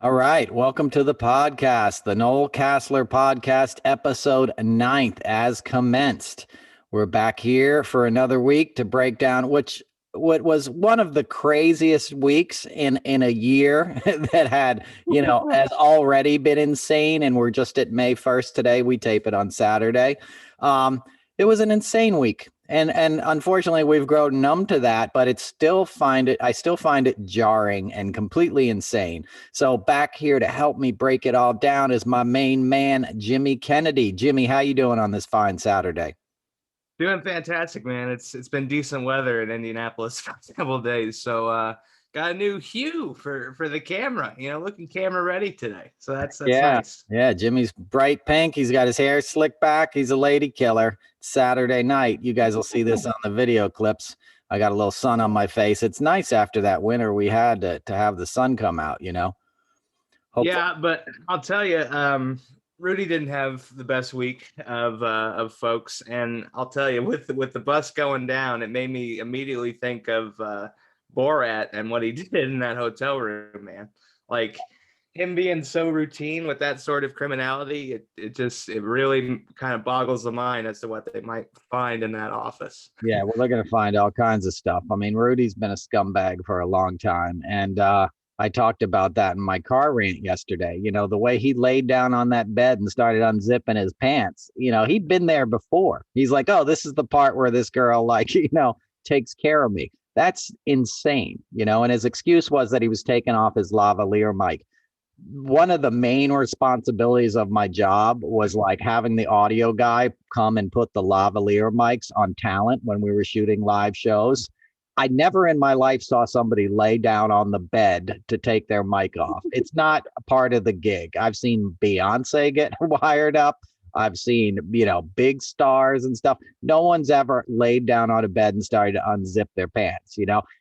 All right. Welcome to the podcast, the Noel Casler podcast, episode 9th, as commenced. We're back here for another week to break down what was one of the craziest weeks in a year that had, has already been insane. And we're just at May 1st today. We tape it on Saturday. It was an insane week. And unfortunately, we've grown numb to that, but I still find it jarring and completely insane. So back here to help me break it all down is my main man, Jimmy Kennedy. Jimmy, how you doing on this fine Saturday? Doing fantastic, man. It's been decent weather in Indianapolis for a couple of days, so got a new hue for the camera. Looking camera ready today. So that's nice. Yeah, Jimmy's bright pink. He's got his hair slicked back. He's a lady killer. Saturday night. You guys will see this on the video clips. I got a little sun on my face. It's nice after that winter we had to have the sun come out, Hopefully. Yeah, but I'll tell you, Rudy didn't have the best week of folks, and I'll tell you, with the bus going down, it made me immediately think of Borat and what he did in that hotel room, man. Like him being so routine with that sort of criminality, it really kind of boggles the mind as to what they might find in that office. Yeah, well, they're going to find all kinds of stuff. I mean, Rudy's been a scumbag for a long time, and I talked about that in my car rant yesterday. The way he laid down on that bed and started unzipping his pants, he'd been there before. He's like, oh, this is the part where this girl, takes care of me. That's insane, and his excuse was that he was taking off his lavalier mic. One of the main responsibilities of my job was like having the audio guy come and put the lavalier mics on talent when we were shooting live shows. I never in my life saw somebody lay down on the bed to take their mic off. It's not a part of the gig. I've seen Beyonce get wired up. I've seen, big stars and stuff. No one's ever laid down on a bed and started to unzip their pants.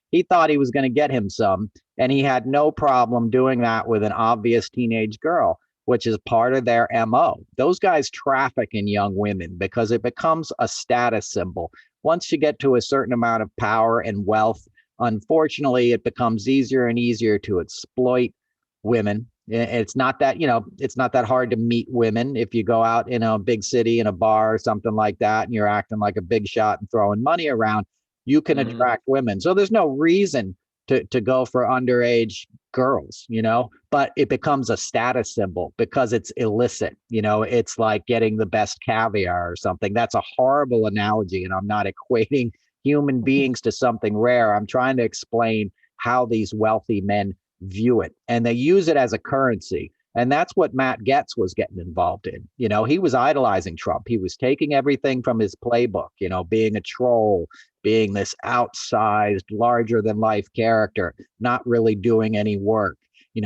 He thought he was going to get him some, and he had no problem doing that with an obvious teenage girl, which is part of their MO. Those guys traffic in young women because it becomes a status symbol. Once you get to a certain amount of power and wealth, unfortunately, it becomes easier and easier to exploit women. It's not that, it's not that hard to meet women. If you go out in a big city in a bar or something like that, and you're acting like a big shot and throwing money around, you can attract women. So there's no reason to go for underage girls, but it becomes a status symbol because it's illicit. It's like getting the best caviar or something. That's a horrible analogy. And I'm not equating human beings to something rare. I'm trying to explain how these wealthy men view it, and they use it as a currency. And that's what Matt Gaetz was getting involved in. He was idolizing Trump. He was taking everything from his playbook, being a troll, being this outsized, larger than life character, not really doing any work,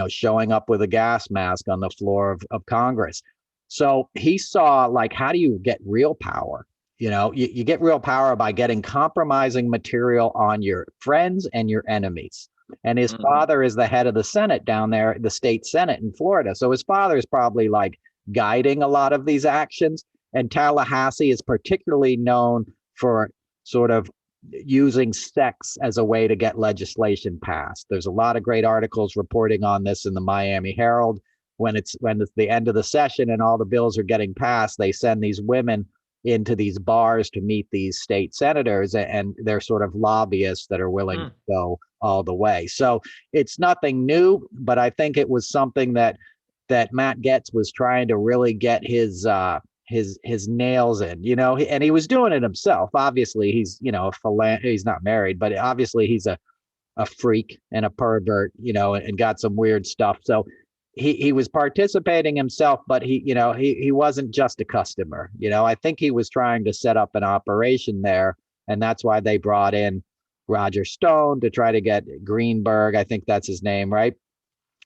showing up with a gas mask on the floor of Congress. So he saw, like, how do you get real power? You get real power by getting compromising material on your friends and your enemies. And his father is the head of the Senate down there, the state Senate in Florida. So his father is probably like guiding a lot of these actions. And Tallahassee is particularly known for sort of using sex as a way to get legislation passed. There's a lot of great articles reporting on this in the Miami Herald. When it's the end of the session and all the bills are getting passed, they send these women into these bars to meet these state senators, and they're sort of lobbyists that are willing to go all the way. So it's nothing new, but I think it was something that Matt Gaetz was trying to really get his nails in, and he was doing it himself. Obviously, he's, he's not married, but obviously he's a freak and a pervert, and got some weird stuff. So he was participating himself, but he wasn't just a customer. I think he was trying to set up an operation there, and that's why they brought in Roger Stone to try to get Greenberg, I think that's his name, right?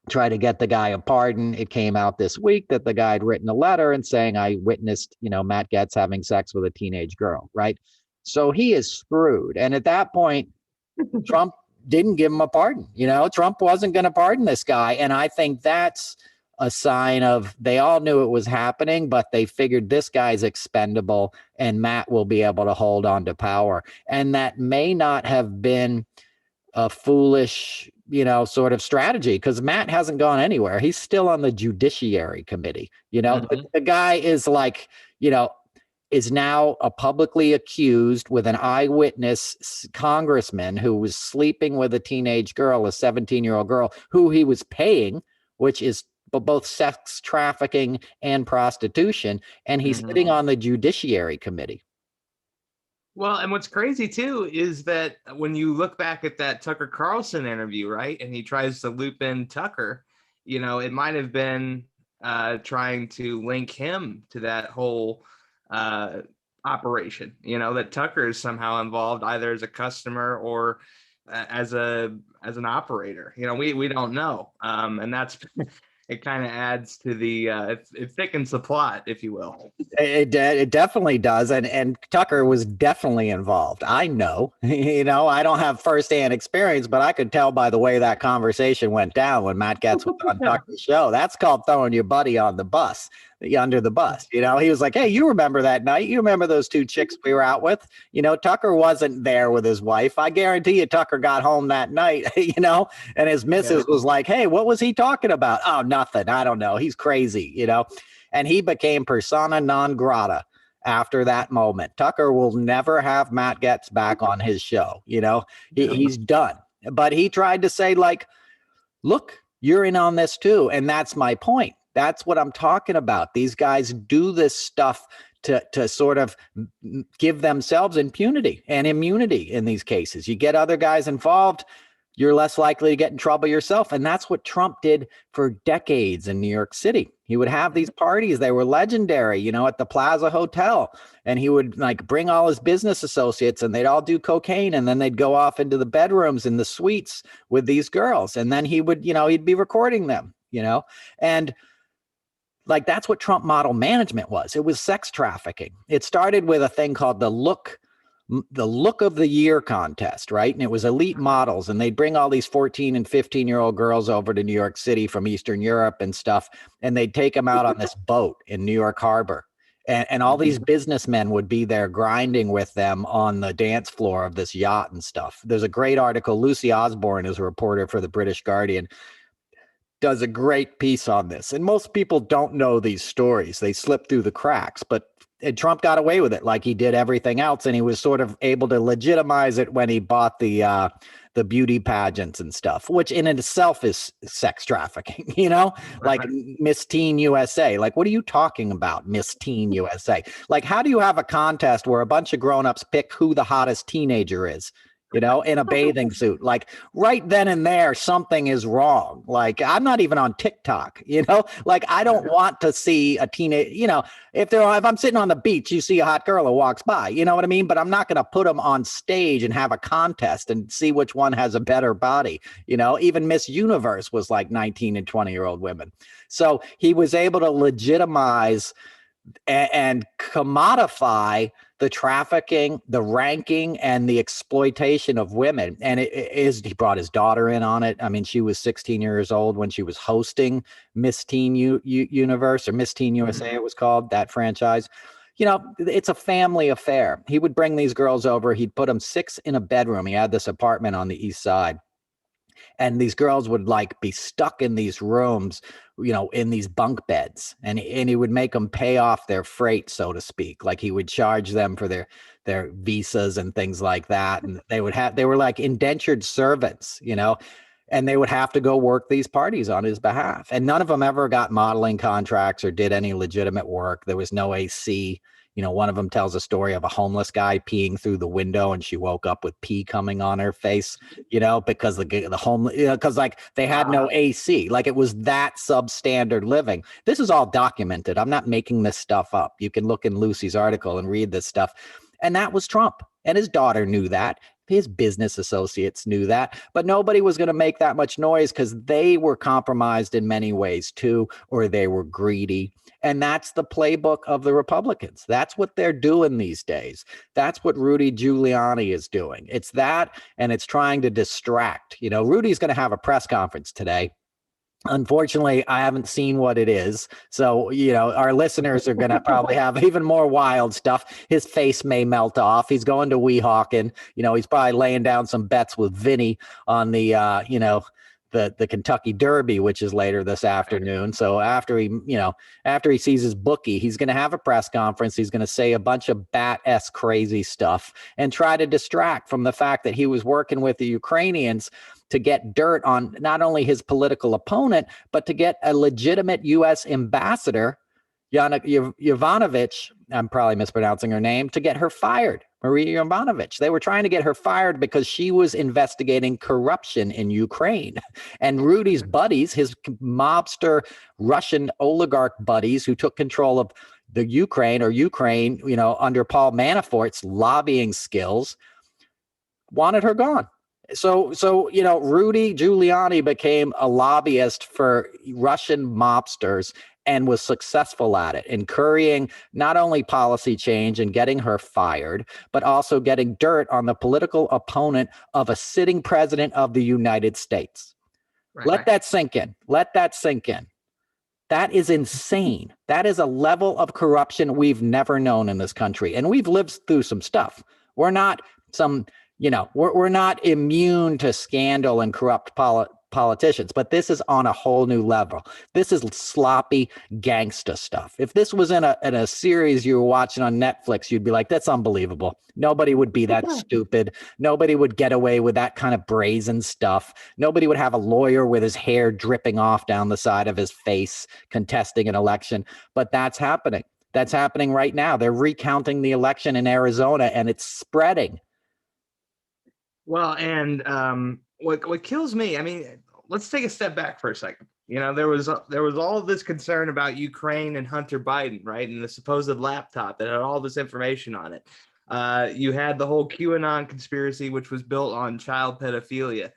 Try to get the guy a pardon. It came out this week that the guy had written a letter and saying, I witnessed, Matt Gaetz having sex with a teenage girl, right? So he is screwed. And at that point, Trump didn't give him a pardon. Trump wasn't going to pardon this guy. And I think that's a sign of, they all knew it was happening, but they figured this guy's expendable and Matt will be able to hold on to power. And that may not have been a foolish sort of strategy, because Matt hasn't gone anywhere. He's still on the Judiciary Committee. The guy is like, is now a publicly accused with an eyewitness congressman who was sleeping with a teenage girl, a 17-year-old girl who he was paying, which is both sex trafficking and prostitution. And he's sitting on the Judiciary Committee. Well, and what's crazy too is that when you look back at that Tucker Carlson interview, right, and he tries to loop in Tucker, it might have been trying to link him to that whole operation, that Tucker is somehow involved either as a customer or as an operator. We don't know, and that's it kind of adds to the it thickens the plot, if you will. It definitely does, and Tucker was definitely involved. I know, I don't have firsthand experience, but I could tell by the way that conversation went down when Matt Gaetz was on Tucker's show. That's called throwing your buddy on the bus, under the bus. He was like, "Hey, you remember that night? You remember those two chicks we were out with?" Tucker wasn't there with his wife. I guarantee you, Tucker got home that night, and his missus was like, "Hey, what was he talking about?" "Oh, nothing. I don't know. He's crazy," And he became persona non grata after that moment. Tucker will never have Matt Gaetz back on his show. He's done. But he tried to say, like, look, you're in on this too. And that's my point. That's what I'm talking about. These guys do this stuff to sort of give themselves impunity and immunity in these cases. You get other guys involved, you're less likely to get in trouble yourself. And that's what Trump did for decades in New York City. He would have these parties. They were legendary, at the Plaza Hotel. And he would like bring all his business associates and they'd all do cocaine. And then they'd go off into the bedrooms in the suites with these girls. And then he would, he'd be recording them, and like, that's what Trump model management was. It was sex trafficking. It started with a thing called the look of the year contest, right? And it was elite models, and they'd bring all these 14 and 15-year-old girls over to New York City from Eastern Europe and stuff, and they'd take them out on this boat in New York Harbor. And all these businessmen would be there grinding with them on the dance floor of this yacht and stuff. There's a great article. Lucy Osborne is a reporter for the British Guardian, does a great piece on this. And most people don't know these stories. They slip through the cracks, but Trump got away with it like he did everything else. And he was sort of able to legitimize it when he bought the beauty pageants and stuff, which in itself is sex trafficking, like Miss Teen USA. Like, what are you talking about, Miss Teen USA? Like, how do you have a contest where a bunch of grownups pick who the hottest teenager is? In a bathing suit? Like, right then and there, something is wrong. Like, I'm not even on TikTok, like, I don't want to see a teenage, if I'm sitting on the beach, you see a hot girl who walks by, you know what I mean? But I'm not going to put them on stage and have a contest and see which one has a better body. Even Miss Universe was like 19 and 20-year-old women. So he was able to legitimize and commodify the trafficking, the ranking, and the exploitation of women. And he brought his daughter in on it. I mean, she was 16 years old when she was hosting Miss Teen Universe, or Miss Teen USA, it was called, that franchise. It's a family affair. He would bring these girls over. He'd put them 6 in a bedroom. He had this apartment on the East Side. And these girls would like be stuck in these rooms, in these bunk beds, and he would make them pay off their freight, so to speak. Like, he would charge them for their visas and things like that. And they were like indentured servants, and they would have to go work these parties on his behalf. And none of them ever got modeling contracts or did any legitimate work. There was no AC. One of them tells a story of a homeless guy peeing through the window, and she woke up with pee coming on her face, because the homeless, because like they had no AC. Like, it was that substandard living. This is all documented. I'm not making this stuff up. You can look in Lucy's article and read this stuff. And that was Trump. And his daughter knew that. His business associates knew that, but nobody was going to make that much noise because they were compromised in many ways too, or they were greedy. And that's the playbook of the Republicans. That's what they're doing these days. That's what Rudy Giuliani is doing. It's that, and it's trying to distract. Rudy's going to have a press conference today. Unfortunately, I haven't seen what it is. So, our listeners are going to probably have even more wild stuff. His face may melt off. He's going to Weehawken. He's probably laying down some bets with Vinny on the, the Kentucky Derby, which is later this afternoon. So after he sees his bookie, he's going to have a press conference. He's going to say a bunch of bat-esque crazy stuff and try to distract from the fact that he was working with the Ukrainians to get dirt on not only his political opponent, but to get a legitimate U.S. ambassador, Yovanovitch, I'm probably mispronouncing her name, to get her fired. Maria Yovanovitch. They were trying to get her fired because she was investigating corruption in Ukraine. And Rudy's buddies, his mobster Russian oligarch buddies who took control of the Ukraine, under Paul Manafort's lobbying skills, wanted her gone. So Rudy Giuliani became a lobbyist for Russian mobsters and was successful at it, in currying not only policy change and getting her fired, but also getting dirt on the political opponent of a sitting president of the United States. Right. Let that sink in. That is insane. That is a level of corruption we've never known in this country. And we've lived through some stuff. We're not we're not immune to scandal and corrupt politicians, but this is on a whole new level. This is sloppy gangsta stuff. If this was in a series you were watching on Netflix, you'd be like, that's unbelievable. Nobody would be that stupid. Nobody would get away with that kind of brazen stuff. Nobody would have a lawyer with his hair dripping off down the side of his face contesting an election. But that's happening. That's happening right now. They're recounting the election in Arizona, and it's spreading. Well, and what kills me, I mean, let's take a step back for a second. There was all of this concern about Ukraine and Hunter Biden, right? And the supposed laptop that had all this information on it. You had the whole QAnon conspiracy, which was built on child pedophilia.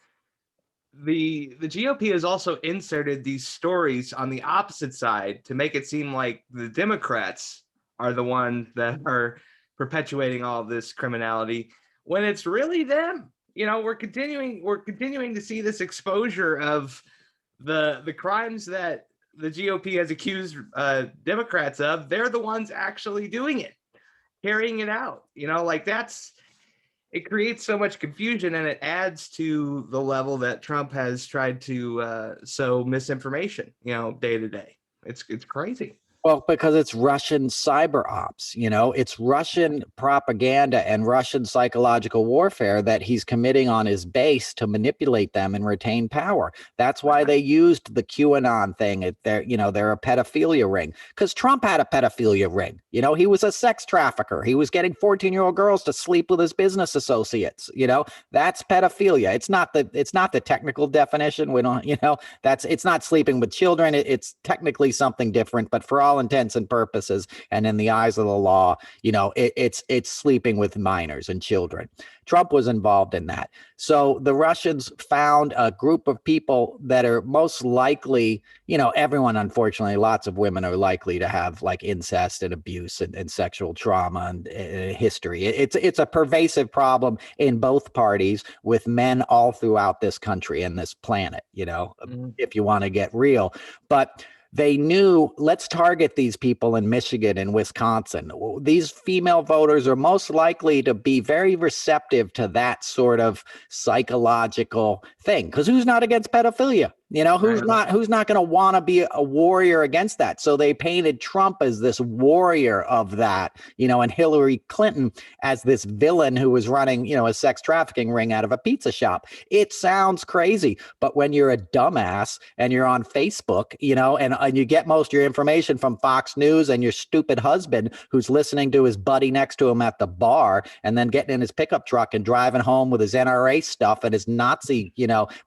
The GOP has also inserted these stories on the opposite side to make it seem like the Democrats are the ones that are perpetuating all of this criminality, when it's really them. We're continuing to see this exposure of the crimes that the GOP has accused Democrats of. They're the ones actually doing it, carrying it out. It creates so much confusion, and it adds to the level that Trump has tried to sow misinformation, day to day. It's crazy. Well, because it's Russian cyber ops, it's Russian propaganda and Russian psychological warfare that he's committing on his base to manipulate them and retain power. That's why they used the QAnon thing. They're a pedophilia ring, because Trump had a pedophilia ring. He was a sex trafficker. He was getting 14-year-old girls to sleep with his business associates. That's pedophilia. It's not the technical definition. We don't, it's not sleeping with children. It's technically something different, but for all intents and purposes, and in the eyes of the law, it's sleeping with minors and children. Trump was involved in that. So the Russians found a group of people that are most likely, everyone, unfortunately, lots of women are likely to have like incest and abuse and sexual trauma and history. It's a pervasive problem in both parties with men all throughout this country and this planet, if you want to get real. But they knew, let's target these people in Michigan and Wisconsin. These female voters are most likely to be very receptive to that sort of psychological thing, because who's not against pedophilia? Who's not going to want to be a warrior against that? So they painted Trump as this warrior of that, and Hillary Clinton as this villain who was running, a sex trafficking ring out of a pizza shop. It sounds crazy, but when you're a dumbass and you're on Facebook, and you get most of your information from Fox News and your stupid husband who's listening to his buddy next to him at the bar, and then getting in his pickup truck and driving home with his NRA stuff and his Nazi,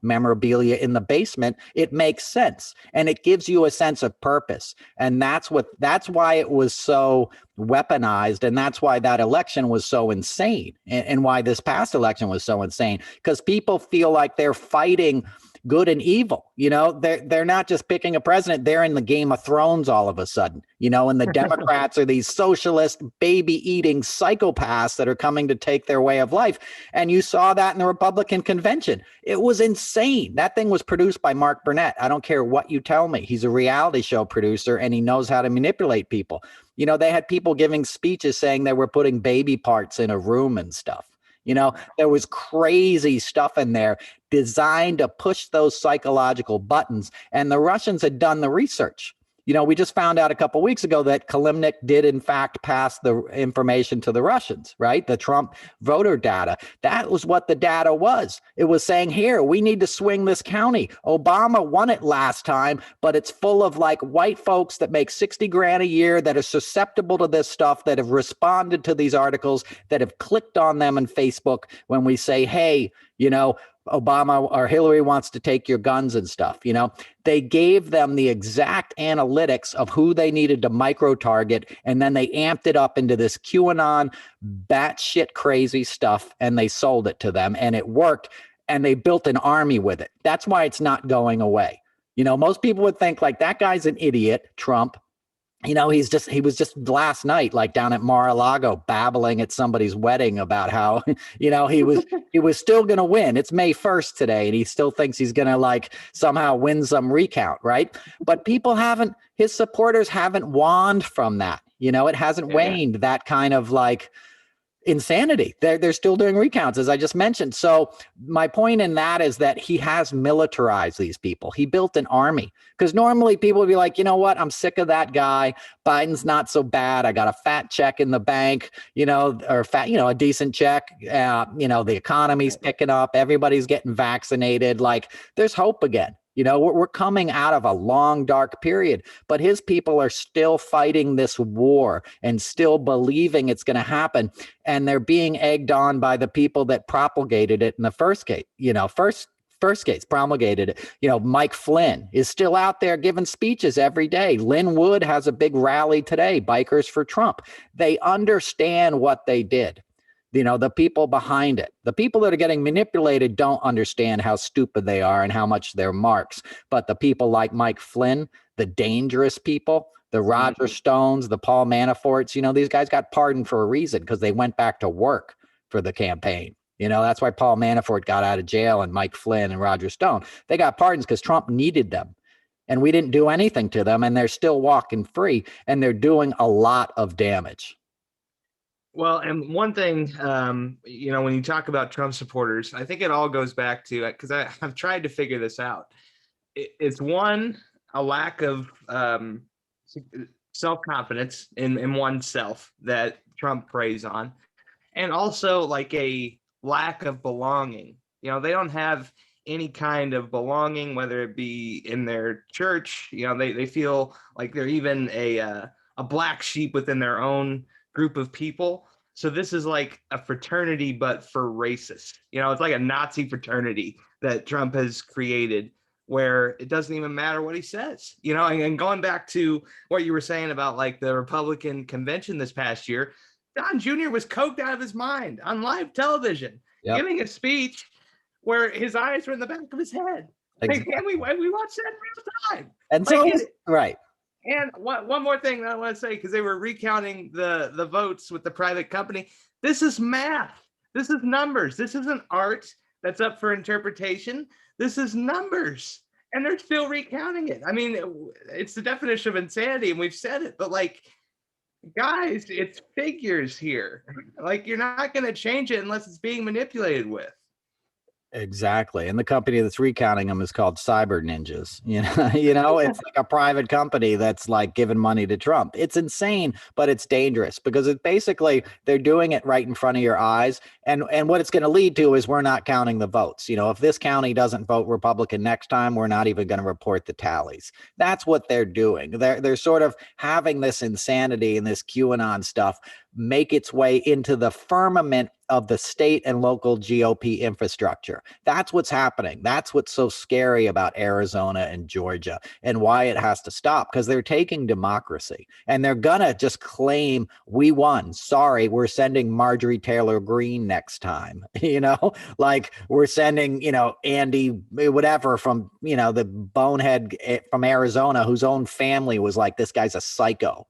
memorabilia in the basement, it makes sense. And it gives you a sense of purpose. And that's why it was so weaponized. And that's why that election was so insane, and why this past election was so insane, because people feel like they're fighting good and evil. They're not just picking a president. They're in the Game of Thrones all of a sudden, and the Democrats are these socialist, baby-eating psychopaths that are coming to take their way of life. And you saw that in the Republican convention. It was insane. That thing was produced by Mark Burnett. I don't care what you tell me. He's a reality show producer, and he knows how to manipulate people. They had people giving speeches saying they were putting baby parts in a room and stuff. There was crazy stuff in there designed to push those psychological buttons. And the Russians had done the research. We just found out a couple of weeks ago that Kalimnik did, in fact, pass the information to the Russians, right? The Trump voter data. That was what the data was. It was saying, here, we need to swing this county. Obama won it last time, but it's full of like white folks that make 60 grand a year that are susceptible to this stuff, that have responded to these articles, that have clicked on them on Facebook when we say, hey, Obama or Hillary wants to take your guns and stuff. They gave them the exact analytics of who they needed to micro target. And then they amped it up into this QAnon batshit crazy stuff. And they sold it to them and it worked. And they built an army with it. That's why it's not going away. Most people would think like that guy's an idiot, Trump. He was just last night, like down at Mar-a-Lago, babbling at somebody's wedding about how, he was still going to win. It's May 1st today. And he still thinks he's going to like somehow win some recount. Right. But his supporters haven't wanned from that. It hasn't waned, that kind of like insanity. They're still doing recounts, as I just mentioned. So my point in that is that he has militarized these people. He built an army, because normally people would be like, you know what? I'm sick of that guy. Biden's not so bad. I got a fat check in the bank, a decent check. The economy's picking up. Everybody's getting vaccinated. Like there's hope again. We're coming out of a long, dark period, but his people are still fighting this war and still believing it's going to happen. And they're being egged on by the people that propagated it in the first case, first case promulgated it. Mike Flynn is still out there giving speeches every day. Lynn Wood has a big rally today, Bikers for Trump. They understand what they did. The people behind it, the people that are getting manipulated don't understand how stupid they are and how much they're marks. But the people like Mike Flynn, the dangerous people, the Roger Stones, the Paul Manaforts, these guys got pardoned for a reason, because they went back to work for the campaign. That's why Paul Manafort got out of jail, and Mike Flynn and Roger Stone, they got pardons because Trump needed them. And we didn't do anything to them, and they're still walking free, and they're doing a lot of damage. Well, and one thing, when you talk about Trump supporters, I think it all goes back to, because I've tried to figure this out. It's one, a lack of self-confidence in oneself that Trump preys on, and also like a lack of belonging. They don't have any kind of belonging, whether it be in their church. They feel like they're even a black sheep within their own group of people. So this is like a fraternity, but for racists. It's like a Nazi fraternity that Trump has created, where it doesn't even matter what he says. And going back to what you were saying about like the Republican convention this past year, Don Jr. was coked out of his mind on live television, giving a speech where his eyes were in the back of his head. Exactly. And we watched that in real time. And so, right. And one more thing that I want to say, because they were recounting the votes with the private company. This is math. This is numbers. This isn't art that's up for interpretation. This is numbers. And they're still recounting it. I mean, it's the definition of insanity, and we've said it. But like, guys, it's figures here. Like, you're not going to change it unless it's being manipulated with. Exactly. And the company that's recounting them is called Cyber Ninjas. It's like a private company that's like giving money to Trump. It's insane, but it's dangerous, because it's basically they're doing it right in front of your eyes. And what it's going to lead to is we're not counting the votes. If this county doesn't vote Republican next time, we're not even going to report the tallies. That's what they're doing. They're sort of having this insanity and this QAnon stuff make its way into the firmament of the state and local GOP infrastructure. That's what's happening. That's what's so scary about Arizona and Georgia, and why it has to stop, because they're taking democracy and they're gonna just claim we won. Sorry, we're sending Marjorie Taylor Greene next time. Like we're sending, Andy, whatever, from, the bonehead from Arizona, whose own family was like, this guy's a psycho,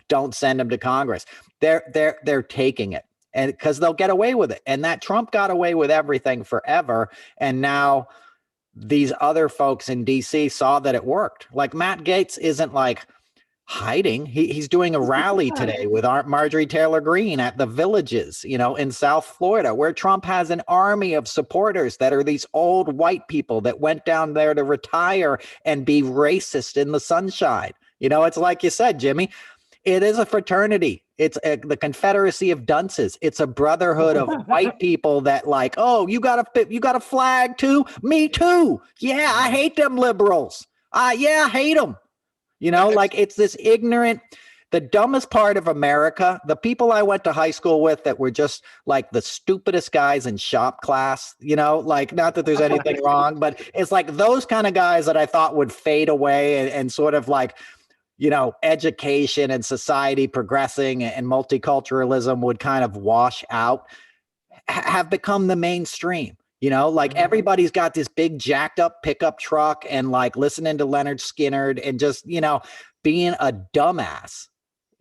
don't send him to Congress. They're taking it. And because they'll get away with it. And that Trump got away with everything forever. And now these other folks in DC saw that it worked. Like Matt Gaetz isn't like Hiding. He's doing a rally today with Marjorie Taylor Greene at the Villages, in South Florida, where Trump has an army of supporters that are these old white people that went down there to retire and be racist in the sunshine. It's like you said, Jimmy, it is a fraternity. It's the Confederacy of Dunces. It's a brotherhood of white people that like, oh, you got a flag too? Me too. Yeah, I hate them liberals. Yeah, I hate them. Like it's this ignorant, the dumbest part of America, the people I went to high school with that were just like the stupidest guys in shop class, like not that there's anything wrong, but it's like those kind of guys that I thought would fade away and sort of like, education and society progressing and multiculturalism would kind of wash out, have become the mainstream. Like everybody's got this big jacked up pickup truck and like listening to Leonard Skinner and just, being a dumbass.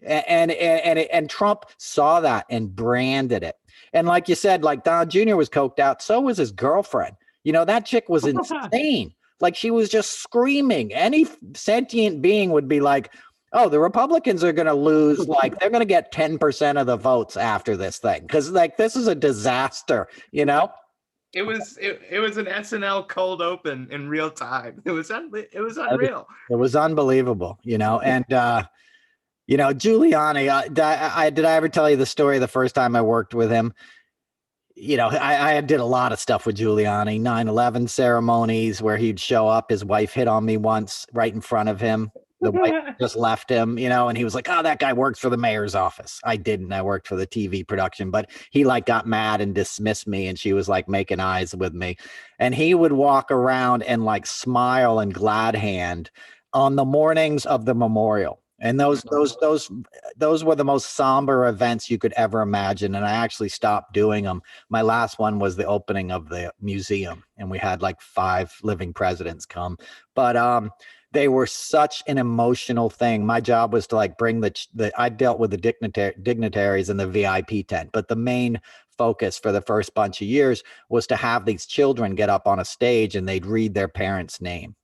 And Trump saw that and branded it. And like you said, like Don Jr. was coked out. So was his girlfriend. That chick was insane. Like she was just screaming. Any sentient being would be like, oh, the Republicans are going to lose. Like they're going to get 10% of the votes after this thing. Cause like, this is a disaster, It was an SNL cold open in real time. It was unreal. It was unbelievable, and Giuliani. Did I ever tell you the story the first time I worked with him? I did a lot of stuff with Giuliani, 9/11 ceremonies where he'd show up. His wife hit on me once right in front of him. The wife just left him, and he was like, oh, that guy works for the mayor's office. I didn't. I worked for the TV production, but he like got mad and dismissed me. And she was like making eyes with me. And he would walk around and like smile and glad hand on the mornings of the memorial. And those were the most somber events you could ever imagine. And I actually stopped doing them. My last one was the opening of the museum. And we had like 5 living presidents come. But they were such an emotional thing. My job was to like bring I dealt with the dignitaries in the VIP tent, but the main focus for the first bunch of years was to have these children get up on a stage and they'd read their parents' name,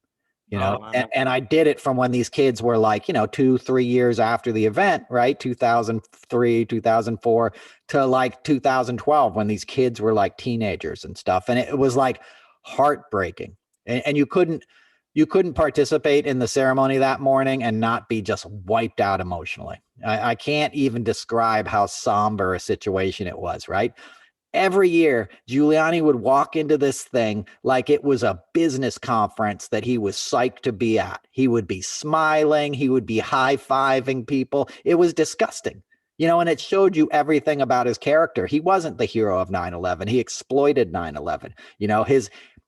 and I did it from when these kids were like, 2-3 years after the event, right? 2003, 2004 to like 2012 when these kids were like teenagers and stuff. And it was like heartbreaking. And you couldn't participate in the ceremony that morning and not be just wiped out emotionally. I can't even describe how somber a situation it was, right? Every year, Giuliani would walk into this thing like it was a business conference that he was psyched to be at. He would be smiling. He would be high-fiving people. It was disgusting, and it showed you everything about his character. He wasn't the hero of 9/11. He exploited 9/11.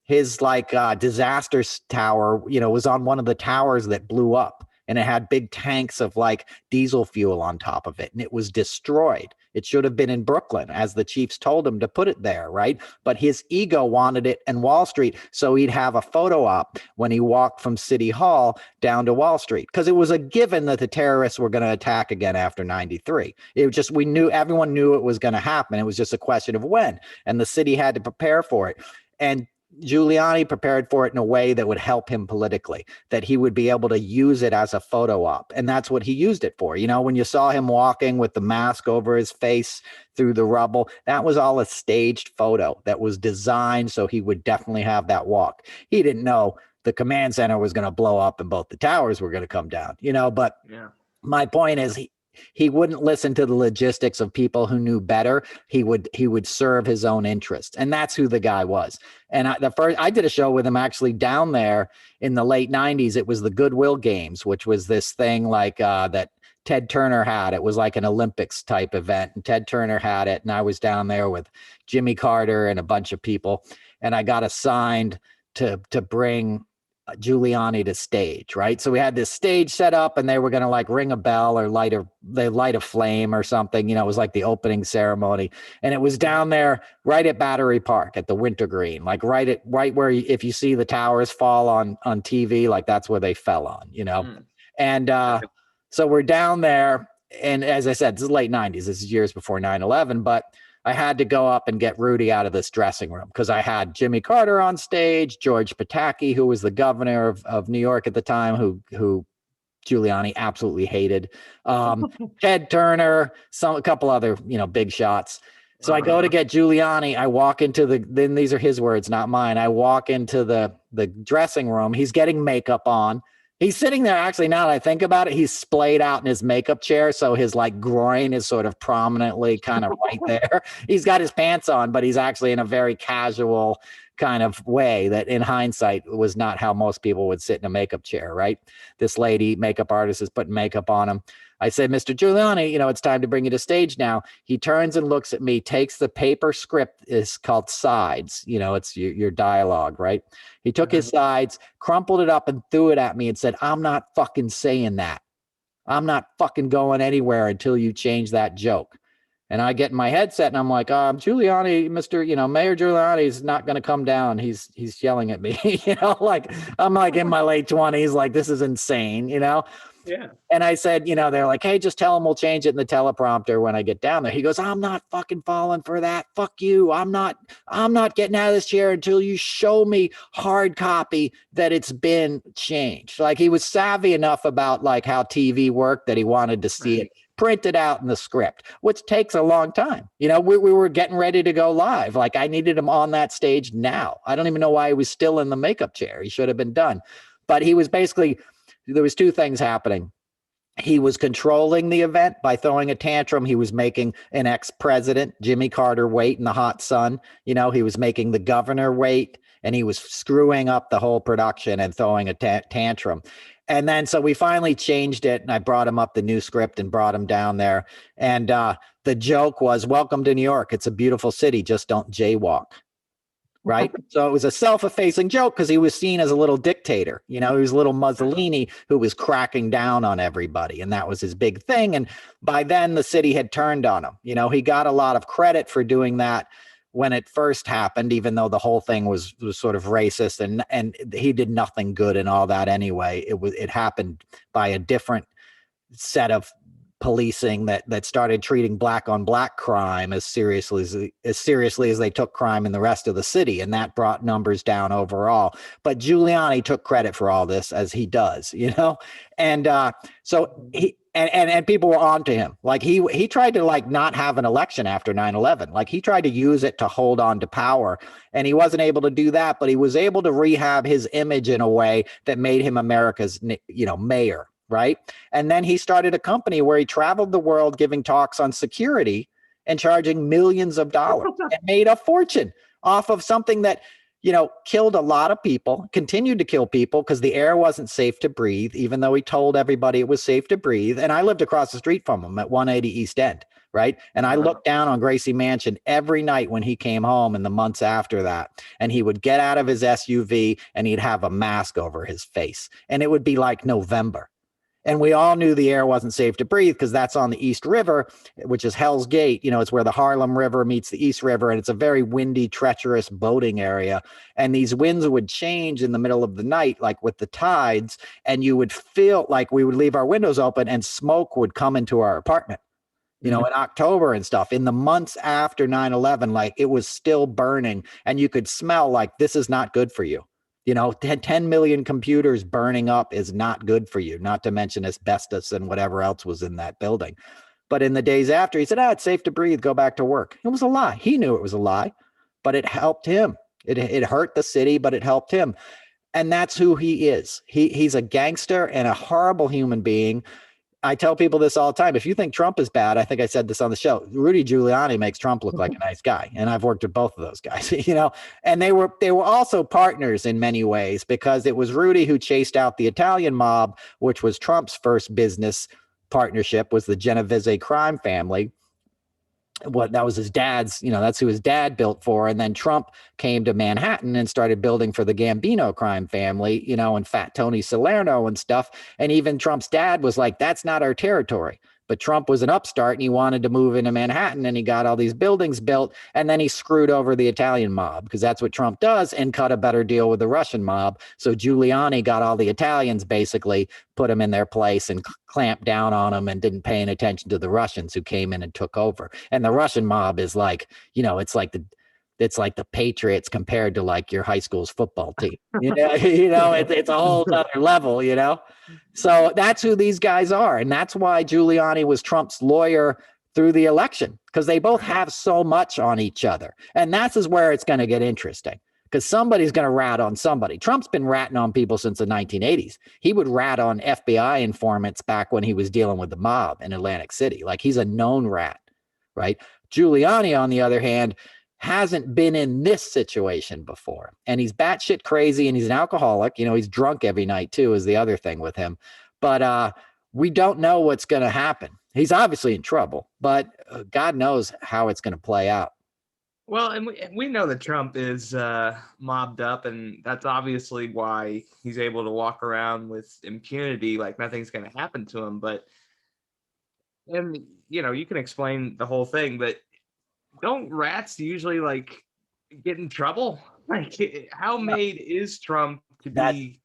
His like disaster tower, was on one of the towers that blew up, and it had big tanks of like diesel fuel on top of it, and it was destroyed. It should have been in Brooklyn, as the chiefs told him to put it there, right? But his ego wanted it in Wall Street, so he'd have a photo op when he walked from City Hall down to Wall Street, because it was a given that the terrorists were going to attack again after 93. Everyone knew it was going to happen. It was just a question of when, and the city had to prepare for it. And Giuliani prepared for it in a way that would help him politically, that he would be able to use it as a photo op. And that's what he used it for. When you saw him walking with the mask over his face through the rubble, that was all a staged photo that was designed so he would definitely have that walk. He didn't know the command center was going to blow up and both the towers were going to come down, but yeah. My point is he wouldn't listen to the logistics of people who knew better. He would serve his own interests. And that's who the guy was. And I did a show with him actually down there in the late 90s. It was the Goodwill Games, which was this thing like that Ted Turner had. It was like an Olympics type event, and Ted Turner had it. And I was down there with Jimmy Carter and a bunch of people. And I got assigned to bring Giuliani to stage, right? So we had this stage set up, and they were going to like ring a bell or light a flame or something. It was like the opening ceremony, and it was down there right at Battery Park at the Wintergreen, like right where if you see the towers fall on TV, like that's where they fell on, And so we're down there, and as I said, this is late 90s. This is years before 9/11, but I had to go up and get Rudy out of this dressing room because I had Jimmy Carter on stage, George Pataki, who was the governor of New York at the time, who Giuliani absolutely hated. Ted Turner, a couple other, big shots. So I go to get Giuliani. I walk into then these are his words, not mine. I walk into the dressing room. He's getting makeup on. He's sitting there. Actually, now that I think about it, he's splayed out in his makeup chair. So his groin is sort of prominently kind of right there. He's got his pants on, but he's actually in a very casual kind of way that in hindsight was not how most people would sit in a makeup chair, right? This lady, makeup artist, is putting makeup on him. I said, Mr. Giuliani, it's time to bring you to stage now. He turns and looks at me, takes the paper script, is called sides. It's your dialogue, right? He took his sides, crumpled it up and threw it at me and said, I'm not fucking saying that. I'm not fucking going anywhere until you change that joke. And I get in my headset and I'm like, Giuliani, Mayor Giuliani is not going to come down. He's yelling at me, I'm in my late 20s, this is insane, Yeah. And I said, they're like, hey, just tell him we'll change it in the teleprompter when I get down there. He goes, I'm not fucking falling for that. Fuck you. I'm not getting out of this chair until you show me hard copy that it's been changed. He was savvy enough about how TV worked that he wanted to see it printed out in the script, which takes a long time. We were getting ready to go live. I needed him on that stage now. I don't even know why he was still in the makeup chair. He should have been done. But he was basically, there was two things happening. He was controlling the event by throwing a tantrum. He was making an ex-president, Jimmy Carter, wait in the hot sun. He was making the governor wait, and he was screwing up the whole production and throwing a tantrum. And then so we finally changed it, and I brought him up the new script and brought him down there. And the joke was, welcome to New York. It's a beautiful city. Just don't jaywalk. Right. So it was a self-effacing joke because he was seen as a little dictator. He was a little Mussolini who was cracking down on everybody. And that was his big thing. And by then the city had turned on him. He got a lot of credit for doing that when it first happened, even though the whole thing was sort of racist and he did nothing good and all that anyway. It happened by a different set of policing that started treating black on black crime as seriously as they took crime in the rest of the city. And that brought numbers down overall. But Giuliani took credit for all this, as he does, and so he, and people were on to him. He tried to not have an election after 9/11. He tried to use it to hold on to power, and he wasn't able to do that, but he was able to rehab his image in a way that made him America's, mayor. Right. And then he started a company where he traveled the world giving talks on security and charging millions of dollars and made a fortune off of something that, killed a lot of people, continued to kill people because the air wasn't safe to breathe, even though he told everybody it was safe to breathe. And I lived across the street from him at 180 East End. Right. And I looked down on Gracie Mansion every night when he came home in the months after that. And he would get out of his SUV and he'd have a mask over his face. And it would be like November. And we all knew the air wasn't safe to breathe because that's on the East River, which is Hell's Gate. It's where the Harlem River meets the East River. And it's a very windy, treacherous boating area. And these winds would change in the middle of the night, with the tides. And you would feel like we would leave our windows open and smoke would come into our apartment, in October and stuff. In the months after 9/11, it was still burning. And you could smell this is not good for you. 10 million computers burning up is not good for you, not to mention asbestos and whatever else was in that building. But in the days after, he said, it's safe to breathe, go back to work. It was a lie. He knew it was a lie, but it helped him. It hurt the city, but it helped him. And that's who he is. He's a gangster and a horrible human being. I tell people this all the time. If you think Trump is bad, I think I said this on the show, Rudy Giuliani makes Trump look like a nice guy. And I've worked with both of those guys, and they were also partners in many ways because it was Rudy who chased out the Italian mob, which was Trump's first business partnership, was the Genovese crime family. That was his dad's, that's who his dad built for. And then Trump came to Manhattan and started building for the Gambino crime family, and Fat Tony Salerno and stuff. And even Trump's dad was like, that's not our territory. But Trump was an upstart and he wanted to move into Manhattan and he got all these buildings built. And then he screwed over the Italian mob because that's what Trump does, and cut a better deal with the Russian mob. So Giuliani got all the Italians, basically put them in their place and clamped down on them and didn't pay any attention to the Russians who came in and took over. And the Russian mob is it's like that's like the Patriots compared to like your high school's football team. It's a whole other level, So that's who these guys are. And that's why Giuliani was Trump's lawyer through the election, because they both have so much on each other. And that's where it's going to get interesting, because somebody's going to rat on somebody. Trump's been ratting on people since the 1980s. He would rat on FBI informants back when he was dealing with the mob in Atlantic City. Like, he's a known rat, right? Giuliani, on the other hand, hasn't been in this situation before. And he's batshit crazy, and he's an alcoholic. He's drunk every night too, is the other thing with him. But we don't know what's going to happen. He's obviously in trouble, but God knows how it's going to play out. Well, and we know that Trump is mobbed up, and that's obviously why he's able to walk around with impunity, like nothing's going to happen to him. And you can explain the whole thing, but don't rats usually like get in trouble? Like, how made is Trump to be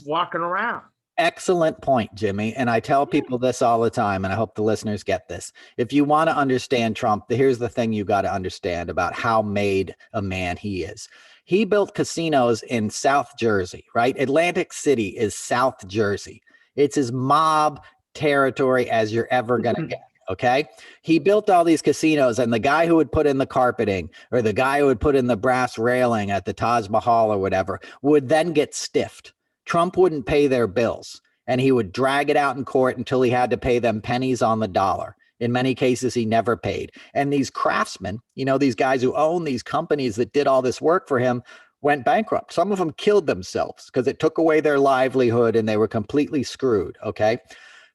walking around? Excellent point, Jimmy. And I tell people this all the time, and I hope the listeners get this. If you want to understand Trump, here's the thing you got to understand about how made a man he is. He built casinos in South Jersey, right? Atlantic City is South Jersey. It's as mob territory as you're ever going to get. Okay. He built all these casinos, and the guy who would put in the carpeting, or the guy who would put in the brass railing at the Taj Mahal or whatever, would then get stiffed. Trump wouldn't pay their bills, and he would drag it out in court until he had to pay them pennies on the dollar. In many cases, he never paid. And these craftsmen, these guys who own these companies that did all this work for him, went bankrupt. Some of them killed themselves because it took away their livelihood and they were completely screwed. Okay.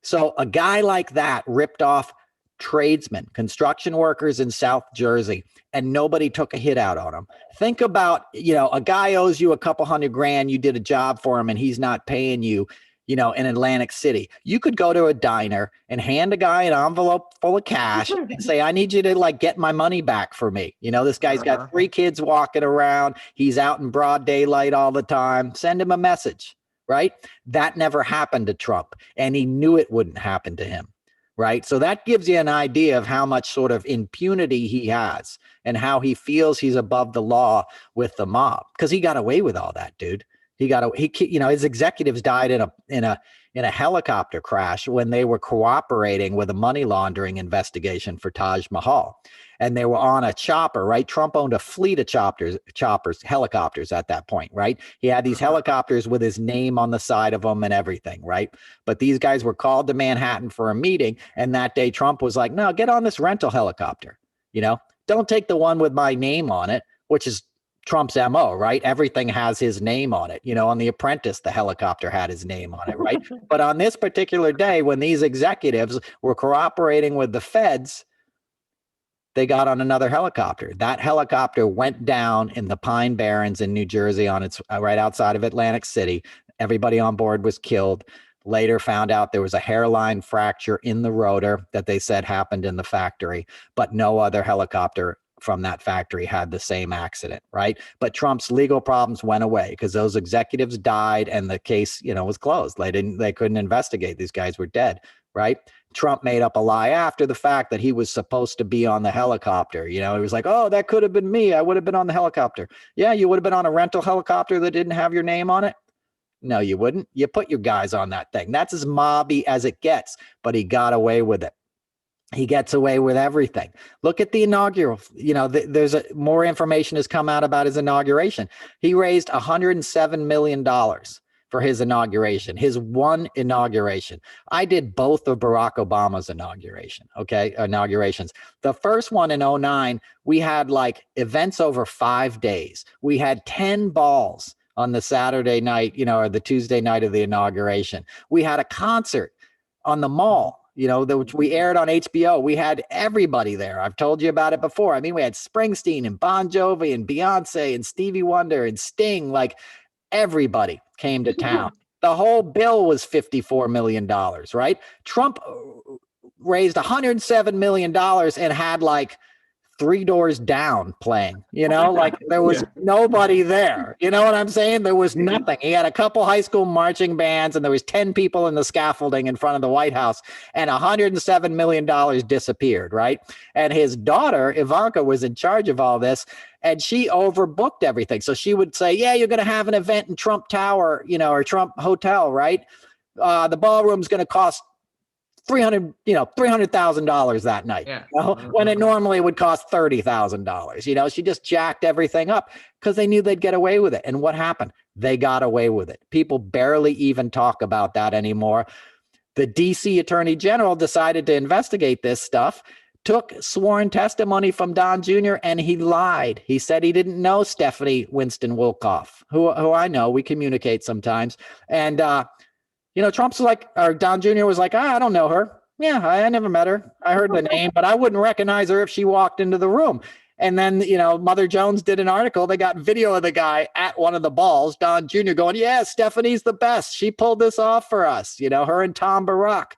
So a guy like that ripped off tradesmen, construction workers in South Jersey, and nobody took a hit out on him. Think about, a guy owes you a couple $100,000. You did a job for him and he's not paying you, in Atlantic City. You could go to a diner and hand a guy an envelope full of cash and say, I need you to get my money back for me. This guy's got 3 kids walking around. He's out in broad daylight all the time. Send him a message, right? That never happened to Trump, and he knew it wouldn't happen to him. Right. So that gives you an idea of how much sort of impunity he has and how he feels he's above the law with the mob, because he got away with all that, dude. His executives died in a helicopter crash when they were cooperating with a money laundering investigation for Taj Mahal. And they were on a chopper, right? Trump owned a fleet of helicopters at that point, right? He had these helicopters with his name on the side of them and everything, right? But these guys were called to Manhattan for a meeting. And that day, Trump was like, no, get on this rental helicopter. Don't take the one with my name on it, which is Trump's MO, right? Everything has his name on it. On The Apprentice, the helicopter had his name on it, right? But on this particular day, when these executives were cooperating with the feds, they got on another helicopter. That helicopter went down in the Pine Barrens in New Jersey, on its right outside of Atlantic City. Everybody on board was killed. Later found out there was a hairline fracture in the rotor that they said happened in the factory, but no other helicopter from that factory had the same accident, right? But Trump's legal problems went away because those executives died and the case, was closed. They couldn't investigate. These guys were dead, right? Trump made up a lie after the fact that he was supposed to be on the helicopter. He was like, oh, that could have been me. I would have been on the helicopter. Yeah, you would have been on a rental helicopter that didn't have your name on it. No, you wouldn't. You put your guys on that thing. That's as mobby as it gets, but he got away with it. He gets away with everything. Look at the inaugural. There's more information has come out about his inauguration. He raised $107 million for his inauguration, his one inauguration. I did both of Barack Obama's inaugurations. The first one in 2009, we had events over 5 days. We had 10 balls on the Saturday night, or the Tuesday night of the inauguration. We had a concert on the mall, which we aired on HBO. We had everybody there. I've told you about it before. I mean, we had Springsteen and Bon Jovi and Beyonce and Stevie Wonder and Sting. Everybody came to town. The whole bill was $54 million, right? Trump raised $107 million and had 3 doors down playing, like there was nobody there. You know what I'm saying? There was nothing. He had a couple high school marching bands and there was 10 people in the scaffolding in front of the White House and $107 million disappeared, right? And his daughter, Ivanka, was in charge of all this and she overbooked everything. So she would say, yeah, you're going to have an event in Trump Tower, or Trump Hotel, right? The ballroom's going to cost $300,000 that night, when it normally would cost $30,000. She just jacked everything up because they knew they'd get away with it. And what happened? They got away with it. People barely even talk about that anymore. The DC Attorney General decided to investigate this stuff, took sworn testimony from Don Jr., and he lied. He said he didn't know Stephanie Winston Wolkoff, who I know. We communicate sometimes. And, Trump's like, or Don Jr. was like, I don't know her. Yeah, I never met her. I heard the name, but I wouldn't recognize her if she walked into the room. And then, Mother Jones did an article. They got video of the guy at one of the balls, Don Jr. going, yeah, Stephanie's the best. She pulled this off for us, her and Tom Barack.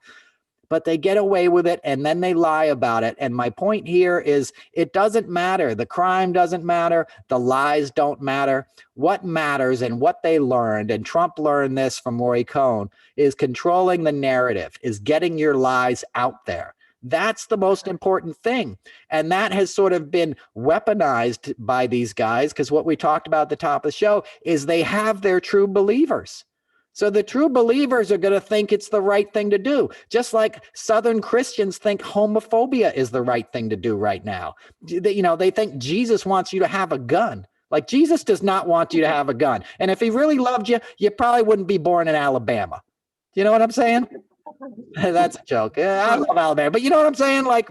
But they get away with it and then they lie about it. And my point here is it doesn't matter. The crime doesn't matter. The lies don't matter. What matters and what they learned, and Trump learned this from Roy Cohn, is controlling the narrative, is getting your lies out there. That's the most important thing. And that has sort of been weaponized by these guys because what we talked about at the top of the show is they have their true believers. So the true believers are going to think it's the right thing to do, just like Southern Christians think homophobia is the right thing to do right now. They think Jesus wants you to have a gun. Like Jesus does not want you to have a gun. And if he really loved you, you probably wouldn't be born in Alabama. You know what I'm saying? That's a joke. I love Alabama, but you know what I'm saying? Like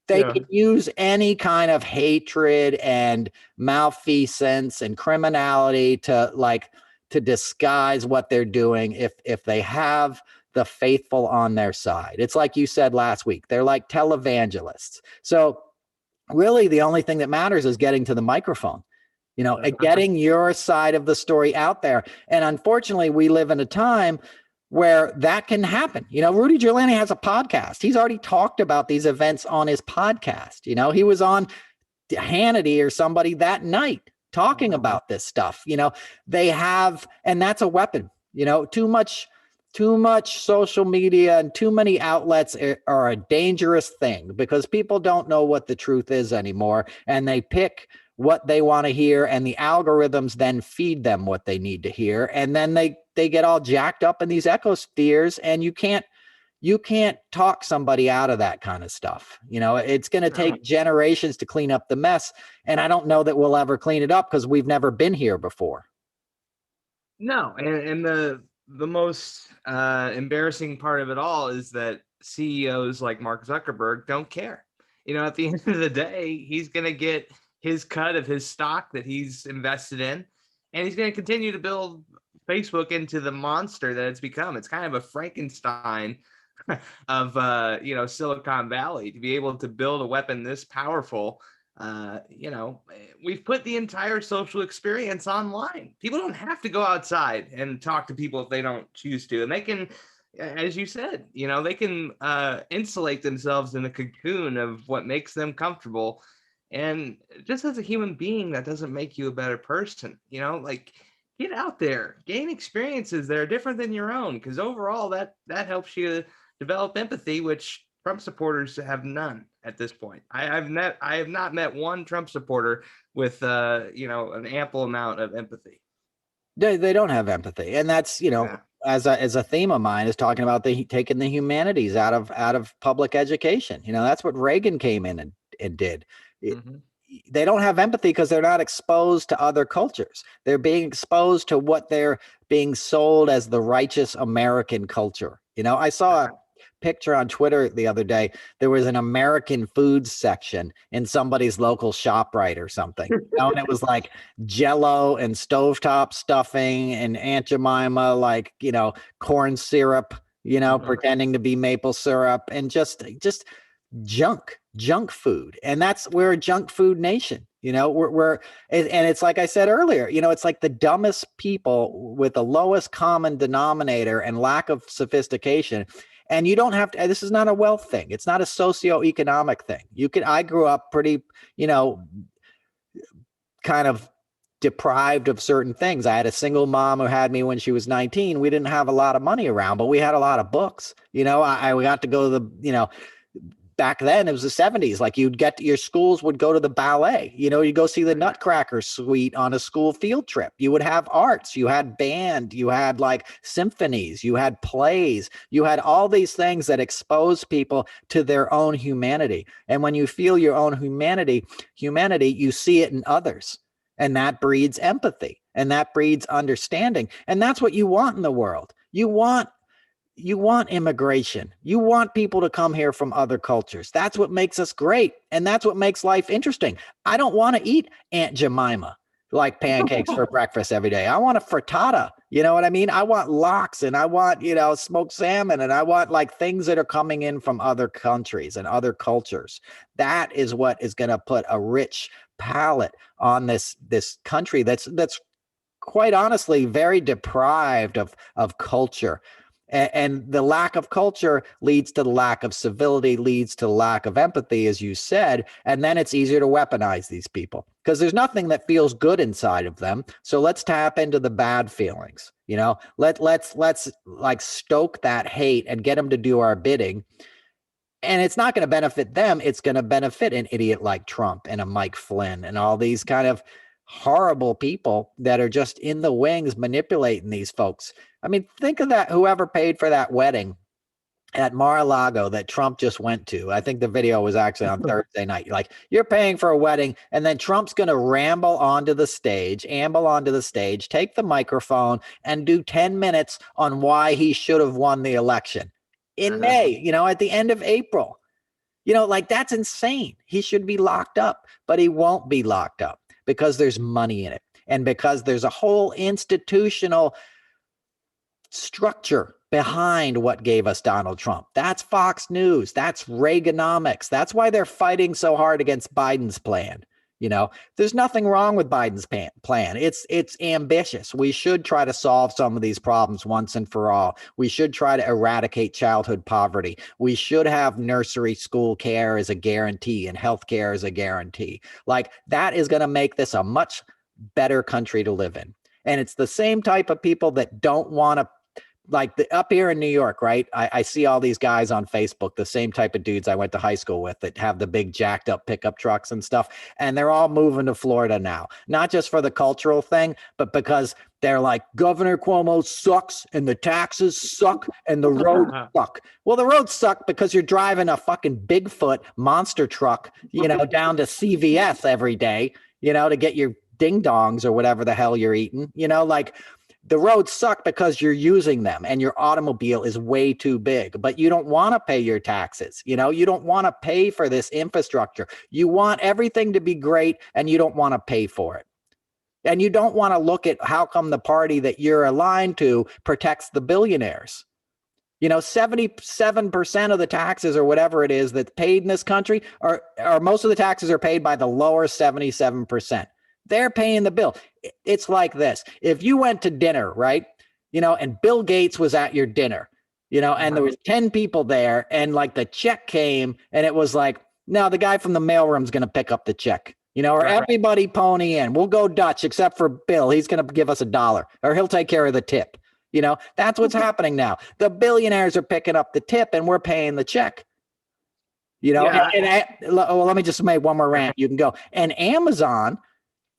they can use any kind of hatred and malfeasance and criminality to disguise what they're doing if they have the faithful on their side. It's like you said last week, they're like televangelists. So really the only thing that matters is getting to the microphone, getting your side of the story out there. And unfortunately, we live in a time where that can happen. Rudy Giuliani has a podcast. He's already talked about these events on his podcast. He was on Hannity or somebody that night talking about this stuff. They have, and that's a weapon. Too much social media and too many outlets are a dangerous thing because people don't know what the truth is anymore, and they pick what they want to hear, and the algorithms then feed them what they need to hear, and then they get all jacked up in these ecospheres, and you can't talk somebody out of that kind of stuff. It's going to take generations to clean up the mess. And I don't know that we'll ever clean it up because we've never been here before. No. And the most embarrassing part of it all is that CEOs like Mark Zuckerberg don't care. At the end of the day, he's going to get his cut of his stock that he's invested in, and he's going to continue to build Facebook into the monster that it's become. It's kind of a Frankenstein of Silicon Valley to be able to build a weapon this powerful. We've put the entire social experience online. People don't have to go outside and talk to people if they don't choose to, and they can, as you said, they can insulate themselves in a cocoon of what makes them comfortable. And just as a human being, that doesn't make you a better person. Get out there, gain experiences that are different than your own, because overall that helps you develop empathy, which Trump supporters have none at this point. I have not met one Trump supporter with an ample amount of empathy. They don't have empathy, and that's as a theme of mine is talking about taking the humanities out of public education. That's what Reagan came in and did. They don't have empathy because they're not exposed to other cultures. They're being exposed to what they're being sold as the righteous American culture. I saw a picture on Twitter the other day. There was an American foods section in somebody's local ShopRite or something. And it was like Jell-O and stovetop stuffing and Aunt Jemima, corn syrup, pretending to be maple syrup, and just junk food. And we're a junk food nation. You know, and it's like I said earlier, you know, it's like the dumbest people with the lowest common denominator and lack of sophistication. And you don't have to, this is not a wealth thing. It's not a socioeconomic thing. I grew up pretty, you know, kind of deprived of certain things. I had a single mom who had me when she was 19. We didn't have a lot of money around, but we had a lot of books. You know, we got to go to the, you know, back then it was the 70s. Like your schools would go to the ballet, you know, you go see the Nutcracker Suite on a school field trip. You would have arts, you had band, you had like symphonies, you had plays, you had all these things that expose people to their own humanity. And when you feel your own humanity, you see it in others. And that breeds empathy and that breeds understanding. And that's what you want in the world. You want immigration. You want people to come here from other cultures. That's what makes us great. And that's what makes life interesting. I don't want to eat Aunt Jemima like pancakes for breakfast every day. I want a frittata. You know what I mean? I want lox and I want, you know, smoked salmon, and I want like things that are coming in from other countries and other cultures. That is what is going to put a rich palate on this country that's quite honestly very deprived of culture. And the lack of culture leads to the lack of civility, leads to the lack of empathy, as you said. And then it's easier to weaponize these people because there's nothing that feels good inside of them. So let's tap into the bad feelings. You know, let's like stoke that hate and get them to do our bidding. And it's not going to benefit them. It's going to benefit an idiot like Trump and a Mike Flynn and all these kind of horrible people that are just in the wings manipulating these folks. I mean, think of that, whoever paid for that wedding at Mar-a-Lago that Trump just went to. I think the video was actually on Thursday night. Like, you're paying for a wedding, and then Trump's going to amble onto the stage, take the microphone, and do 10 minutes on why he should have won the election in May, you know, at the end of April. You know, like, that's insane. He should be locked up, but he won't be locked up because there's money in it. And because there's a whole institutional structure behind what gave us Donald Trump. That's Fox News. That's Reaganomics. That's why they're fighting so hard against Biden's plan. You know, there's nothing wrong with Biden's plan. It's ambitious. We should try to solve some of these problems once and for all. We should try to eradicate childhood poverty. We should have nursery school care as a guarantee and health care as a guarantee. Like, that is going to make this a much better country to live in. And it's the same type of people that don't want to, like, up here in New York, right? I see all these guys on Facebook, the same type of dudes I went to high school with that have the big jacked up pickup trucks and stuff. And they're all moving to Florida now, not just for the cultural thing, but because they're like, Governor Cuomo sucks and the taxes suck and the roads suck. Well, the roads suck because you're driving a fucking Bigfoot monster truck, you know, down to CVS every day, you know, to get your ding dongs or whatever the hell you're eating, you know, like, the roads suck because you're using them and your automobile is way too big, but you don't want to pay your taxes. You know, you don't want to pay for this infrastructure. You want everything to be great and you don't want to pay for it. And you don't want to look at how come the party that you're aligned to protects the billionaires. You know, 77% of the taxes or whatever it is that's paid in this country are most of the taxes are paid by the lower 77%. They're paying the bill. It's like this. If you went to dinner, right, you know, and Bill Gates was at your dinner, you know, and there was 10 people there and like the check came and it was like, no, the guy from the mailroom's going to pick up the check, you know, or everybody pony in. We'll go Dutch except for Bill. He's going to give us $1 or he'll take care of the tip. You know, that's what's happening now. The billionaires are picking up the tip and we're paying the check. You know, let me just make one more rant. You can go. And Amazon,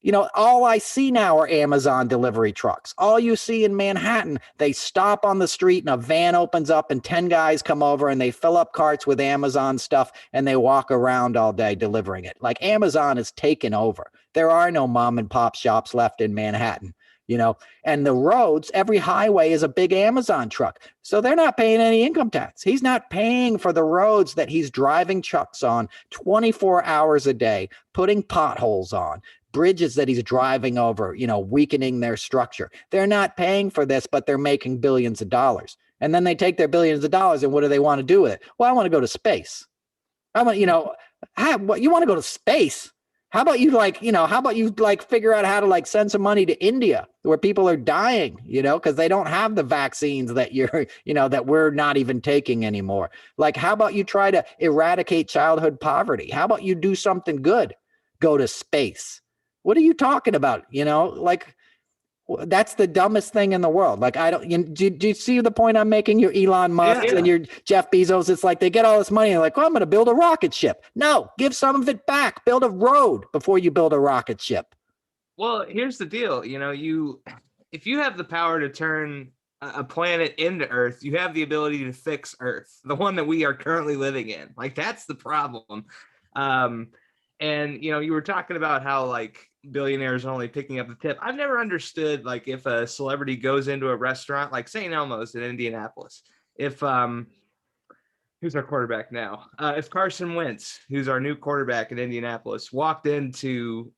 you know, all I see now are Amazon delivery trucks. All you see in Manhattan, they stop on the street and a van opens up and 10 guys come over and they fill up carts with Amazon stuff and they walk around all day delivering it. Like, Amazon is taken over. There are no mom and pop shops left in Manhattan, you know, and the roads, every highway is a big Amazon truck. So they're not paying any income tax. He's not paying for the roads that he's driving trucks on 24 hours a day, putting potholes on. Bridges that he's driving over, you know, weakening their structure. They're not paying for this, but they're making billions of dollars. And then they take their billions of dollars and what do they want to do with it? Well, I want to go to space. I want, you know, what, you want to go to space? How about you figure out how to send some money to India where people are dying, because they don't have the vaccines that that we're not even taking anymore. Like, how about you try to eradicate childhood poverty? How about you do something good? Go to space. What are you talking about? That's the dumbest thing in the world. Like, I don't, do you see the point I'm making? Your Elon Musk and your Jeff Bezos. It's like they get all this money and like, oh, I'm going to build a rocket ship. No, give some of it back. Build a road before you build a rocket ship. Well, here's the deal. If you have the power to turn a planet into Earth, you have the ability to fix Earth, the one that we are currently living in. Like, that's the problem. And you were talking about how billionaires are only picking up the tip. I've never understood if a celebrity goes into a restaurant like St. Elmo's in Indianapolis, if who's our quarterback now? If Carson Wentz, who's our new quarterback in Indianapolis, walked into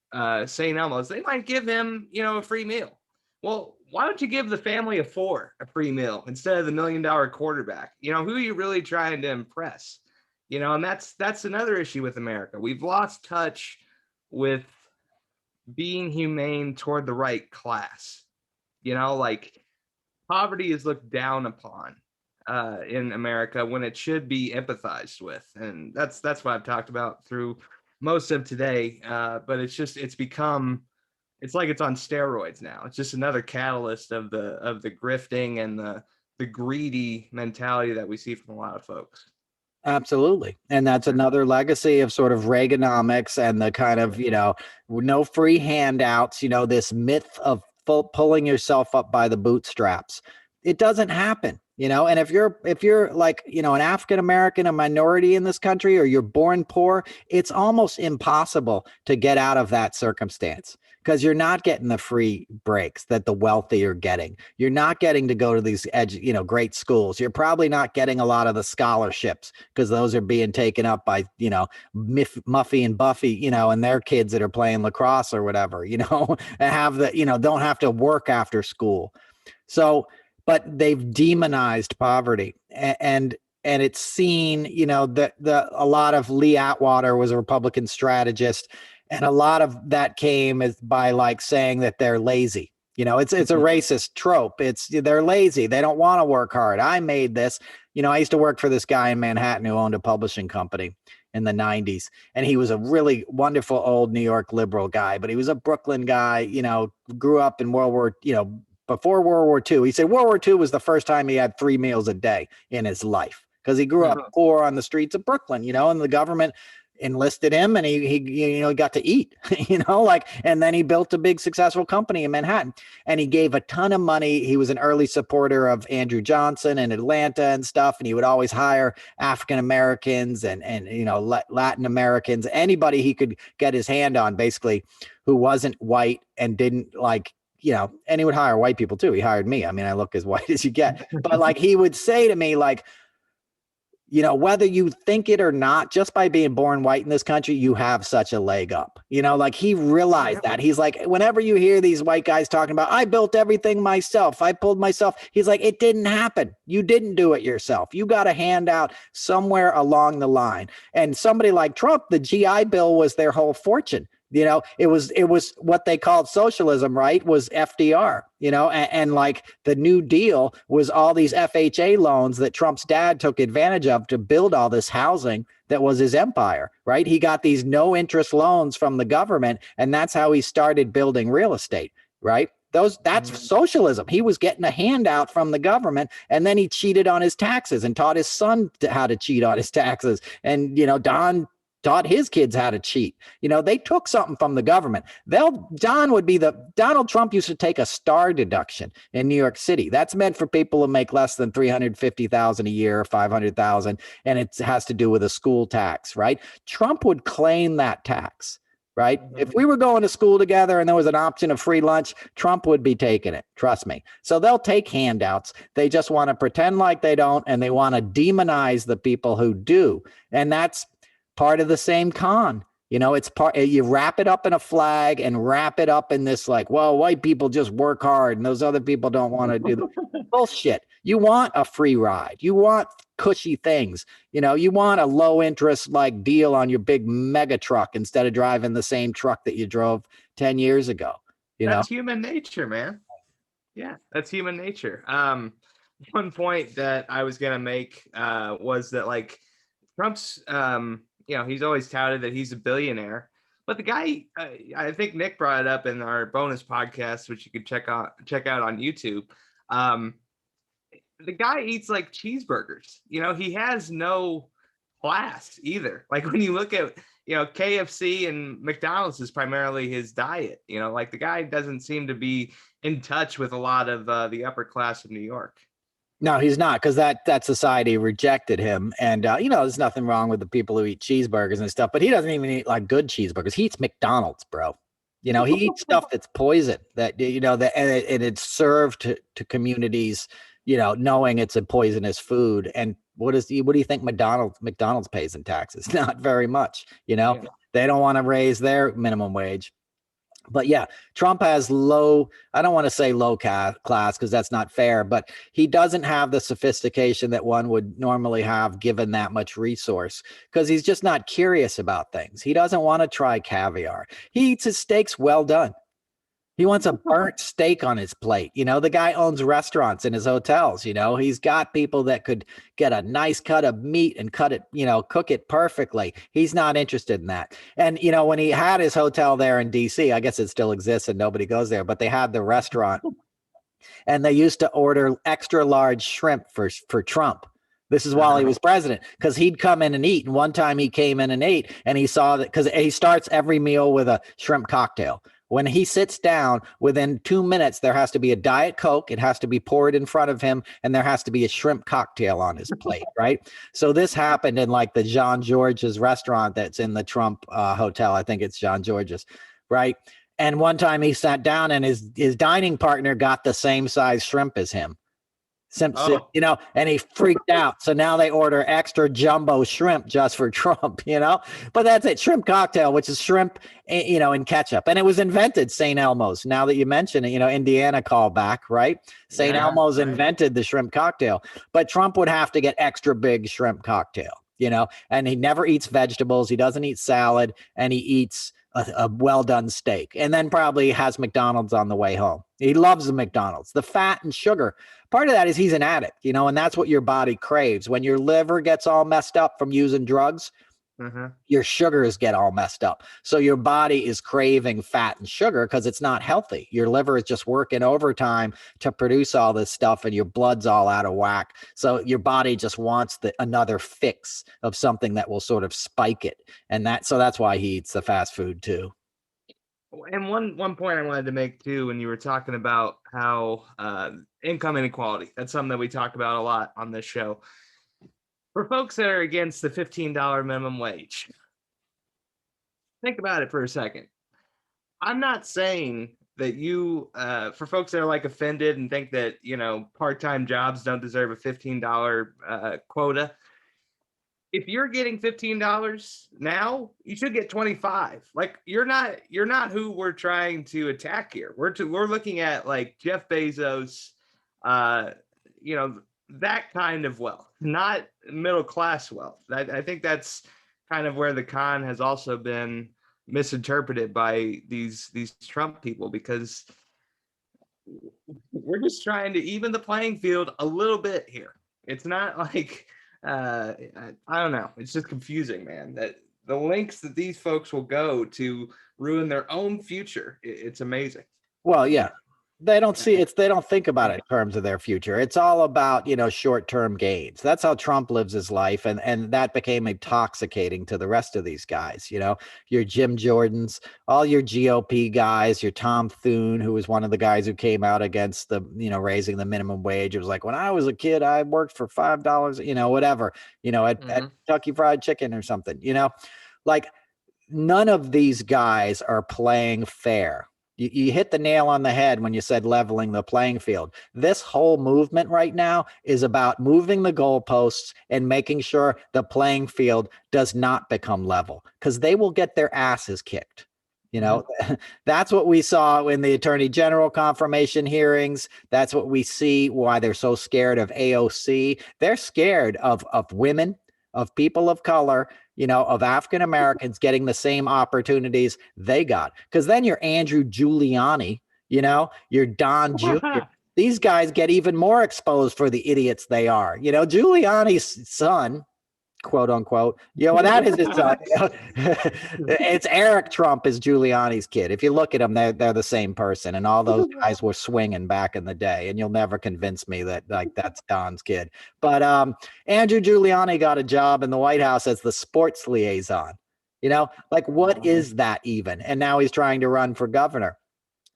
St. Elmo's, they might give him a free meal. Well, why don't you give the family of four a free meal instead of the $1 million quarterback? Who are you really trying to impress? And that's another issue with America. We've lost touch with being humane toward the right class. Poverty is looked down upon in America when it should be empathized with. And that's what I've talked about through most of today. But it's like it's on steroids now. It's just another catalyst of the grifting and the greedy mentality that we see from a lot of folks. Absolutely. And that's another legacy of sort of Reaganomics and the kind of, no free handouts, this myth of pulling yourself up by the bootstraps. It doesn't happen, and if you're an African-American, a minority in this country, or you're born poor, it's almost impossible to get out of that circumstance because you're not getting the free breaks that the wealthy are getting. You're not getting to go to these great schools. You're probably not getting a lot of the scholarships because those are being taken up by, Muffy and Buffy, and their kids that are playing lacrosse or whatever, and have don't have to work after school. So, but they've demonized poverty, and it's seen, that a lot of Lee Atwater was a Republican strategist, and a lot of that came by saying that they're lazy. It's a racist trope. They're lazy. They don't want to work hard. I made this. I used to work for this guy in Manhattan who owned a publishing company in the 90s. And he was a really wonderful old New York liberal guy, but he was a Brooklyn guy, grew up in before World War II. He said World War II was the first time he had 3 meals a day in his life because he grew up poor on the streets of Brooklyn, and the government enlisted him and he got to eat, and then he built a big successful company in Manhattan and he gave a ton of money. He was an early supporter of Andrew Johnson in Atlanta and stuff. And he would always hire African-Americans and Latin Americans, anybody he could get his hand on basically who wasn't white and didn't and he would hire white people too. He hired me. I mean, I look as white as you get, but he would say to me, whether you think it or not, just by being born white in this country, you have such a leg up. He realized that. He's like, whenever you hear these white guys talking about, I built everything myself, I pulled myself, he's like, it didn't happen. You didn't do it yourself. You got a handout somewhere along the line. And somebody like Trump, the GI Bill was their whole fortune. It was what they called socialism, right? Was FDR, and the New Deal was all these FHA loans that Trump's dad took advantage of to build all this housing that was his empire, right? He got these no interest loans from the government, and that's how he started building real estate, right? That's socialism. He was getting a handout from the government, and then he cheated on his taxes and taught his son how to cheat on his taxes. And, Don taught his kids how to cheat. They took something from the government. Donald Trump used to take a star deduction in New York City. That's meant for people who make less than $350,000 a year, $500,000, and it has to do with a school tax, right? Trump would claim that tax, right? If we were going to school together and there was an option of free lunch, Trump would be taking it. Trust me. So they'll take handouts. They just want to pretend like they don't, and they want to demonize the people who do. And that's part of the same con. You know, it's part, you wrap it up in a flag and wrap it up in this like, well, white people just work hard and those other people don't want to do the bullshit. You want a free ride. You want cushy things. You know, you want a low interest like deal on your big mega truck instead of driving the same truck that you drove 10 years ago. You know, That's human nature, man. Yeah, that's human nature. One point that I was gonna make was that like Trump's, he's always touted that he's a billionaire, but the guy, I think Nick brought it up in our bonus podcast, which you could check out on YouTube. The guy eats like cheeseburgers. You know, he has no class either. Like when you look at, KFC and McDonald's is primarily his diet. You know, like the guy doesn't seem to be in touch with a lot of the upper class of New York. No, he's not, because that society rejected him. And, there's nothing wrong with the people who eat cheeseburgers and stuff, but he doesn't even eat like good cheeseburgers. He eats McDonald's, bro. You know, he eats stuff that's poison that, and it's served to communities, knowing it's a poisonous food. And what do you think McDonald's pays in taxes? Not very much, Yeah. They don't want to raise their minimum wage. But yeah, Trump has I don't want to say low class because that's not fair, but he doesn't have the sophistication that one would normally have given that much resource, because he's just not curious about things. He doesn't want to try caviar. He eats his steaks well done. He wants a burnt steak on his plate. The guy owns restaurants in his hotels. He's got people that could get a nice cut of meat and cut it, cook it perfectly. He's not interested in that. And, when he had his hotel there in DC, I guess it still exists and nobody goes there, but they had the restaurant and they used to order extra large shrimp for Trump. This is while he was president, because he'd come in and eat. And one time he came in and ate, and he saw that, because he starts every meal with a shrimp cocktail. When he sits down, within 2 minutes, there has to be a Diet Coke. It has to be poured in front of him, and there has to be a shrimp cocktail on his plate, right? So this happened in like the John George's restaurant that's in the Trump hotel. I think it's John George's, right? And one time he sat down, and his dining partner got the same size shrimp as him. And he freaked out. So now they order extra jumbo shrimp just for Trump, but that's it. Shrimp cocktail, which is shrimp, in ketchup. And it was invented, St. Elmo's. Now that you mention it, Indiana callback, right? St. Elmo's invented the shrimp cocktail, but Trump would have to get extra big shrimp cocktail, and he never eats vegetables. He doesn't eat salad, and he eats a well-done steak, and then probably has McDonald's on the way home. He loves the McDonald's, the fat and sugar. Part of that is he's an addict, and that's what your body craves. When your liver gets all messed up from using drugs, your sugars get all messed up. So your body is craving fat and sugar because it's not healthy. Your liver is just working overtime to produce all this stuff, and your blood's all out of whack. So your body just wants another fix of something that will sort of spike it. And that's why he eats the fast food too. And one point I wanted to make too, when you were talking about how income inequality, that's something that we talk about a lot on this show. For folks that are against the $15 minimum wage, think about it for a second. I'm not saying that for folks that are like offended and think that, part-time jobs don't deserve a $15 quota. If you're getting $15 now, you should get 25. Like you're not who we're trying to attack here. We're looking at like Jeff Bezos, that kind of wealth, not middle class wealth. I think that's kind of where the con has also been misinterpreted by these Trump people, because we're just trying to even the playing field a little bit here. It's not like I don't know. It's just confusing, man, that the lengths that these folks will go to ruin their own future. It's amazing. Well, yeah. They don't think about it in terms of their future. It's all about, short-term gains. That's how Trump lives his life. And that became intoxicating to the rest of these guys. Your Jim Jordans, all your GOP guys, your Tom Thune, who was one of the guys who came out against the, raising the minimum wage. It was like, when I was a kid, I worked for $5, whatever, at Kentucky Fried Chicken or something, like none of these guys are playing fair. You hit the nail on the head when you said leveling the playing field. This whole movement right now is about moving the goalposts and making sure the playing field does not become level, because they will get their asses kicked. That's what we saw in the Attorney General confirmation hearings. That's what we see why they're so scared of AOC. They're scared of women, of people of color, of African Americans getting the same opportunities they got. Because then you're Andrew Giuliani, you're Don Jr. These guys get even more exposed for the idiots they are. Giuliani's son, quote unquote, that is his son. It's Eric Trump is Giuliani's kid. If you look at them, they're the same person, and all those guys were swinging back in the day, and you'll never convince me that that's Don's kid. But Andrew Giuliani got a job in the White House as the sports liaison. What is that even? And now he's trying to run for governor.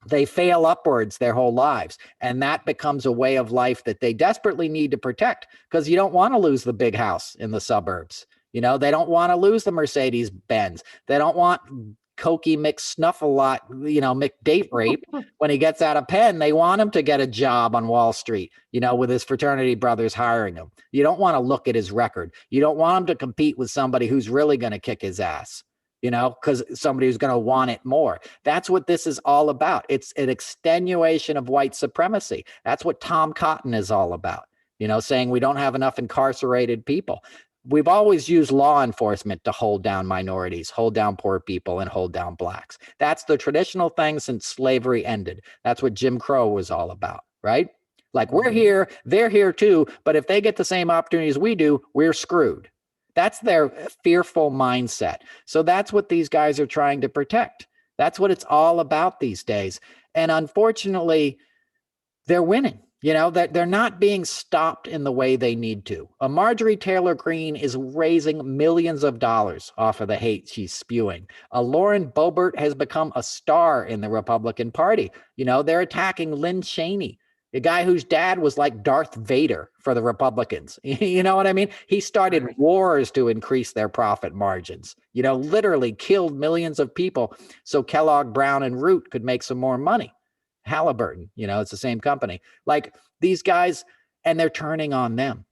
They fail upwards their whole lives. And that becomes a way of life that they desperately need to protect, because you don't want to lose the big house in the suburbs. They don't want to lose the Mercedes Benz. They don't want Cokie McSnuffalot, McDate rape. When he gets out of Penn, they want him to get a job on Wall Street, with his fraternity brothers hiring him. You don't want to look at his record. You don't want him to compete with somebody who's really going to kick his ass. Because somebody who's going to want it more. That's what this is all about. It's an extenuation of white supremacy. That's what Tom Cotton is all about, saying we don't have enough incarcerated people. We've always used law enforcement to hold down minorities, hold down poor people, and hold down blacks. That's the traditional thing since slavery ended. That's what Jim Crow was all about, right? Like, we're here, they're here too, but if they get the same opportunities we do, we're screwed. That's their fearful mindset. So that's what these guys are trying to protect. That's what it's all about these days. And unfortunately, they're winning. That they're not being stopped in the way they need to. A Marjorie Taylor Greene is raising millions of dollars off of the hate she's spewing. A Lauren Boebert has become a star in the Republican Party. They're attacking Lynn Cheney, a guy whose dad was like Darth Vader for the Republicans. You know what I mean? He started wars to increase their profit margins, literally killed millions of people so Kellogg, Brown, and Root could make some more money. Halliburton, it's the same company. Like, these guys, and they're turning on them.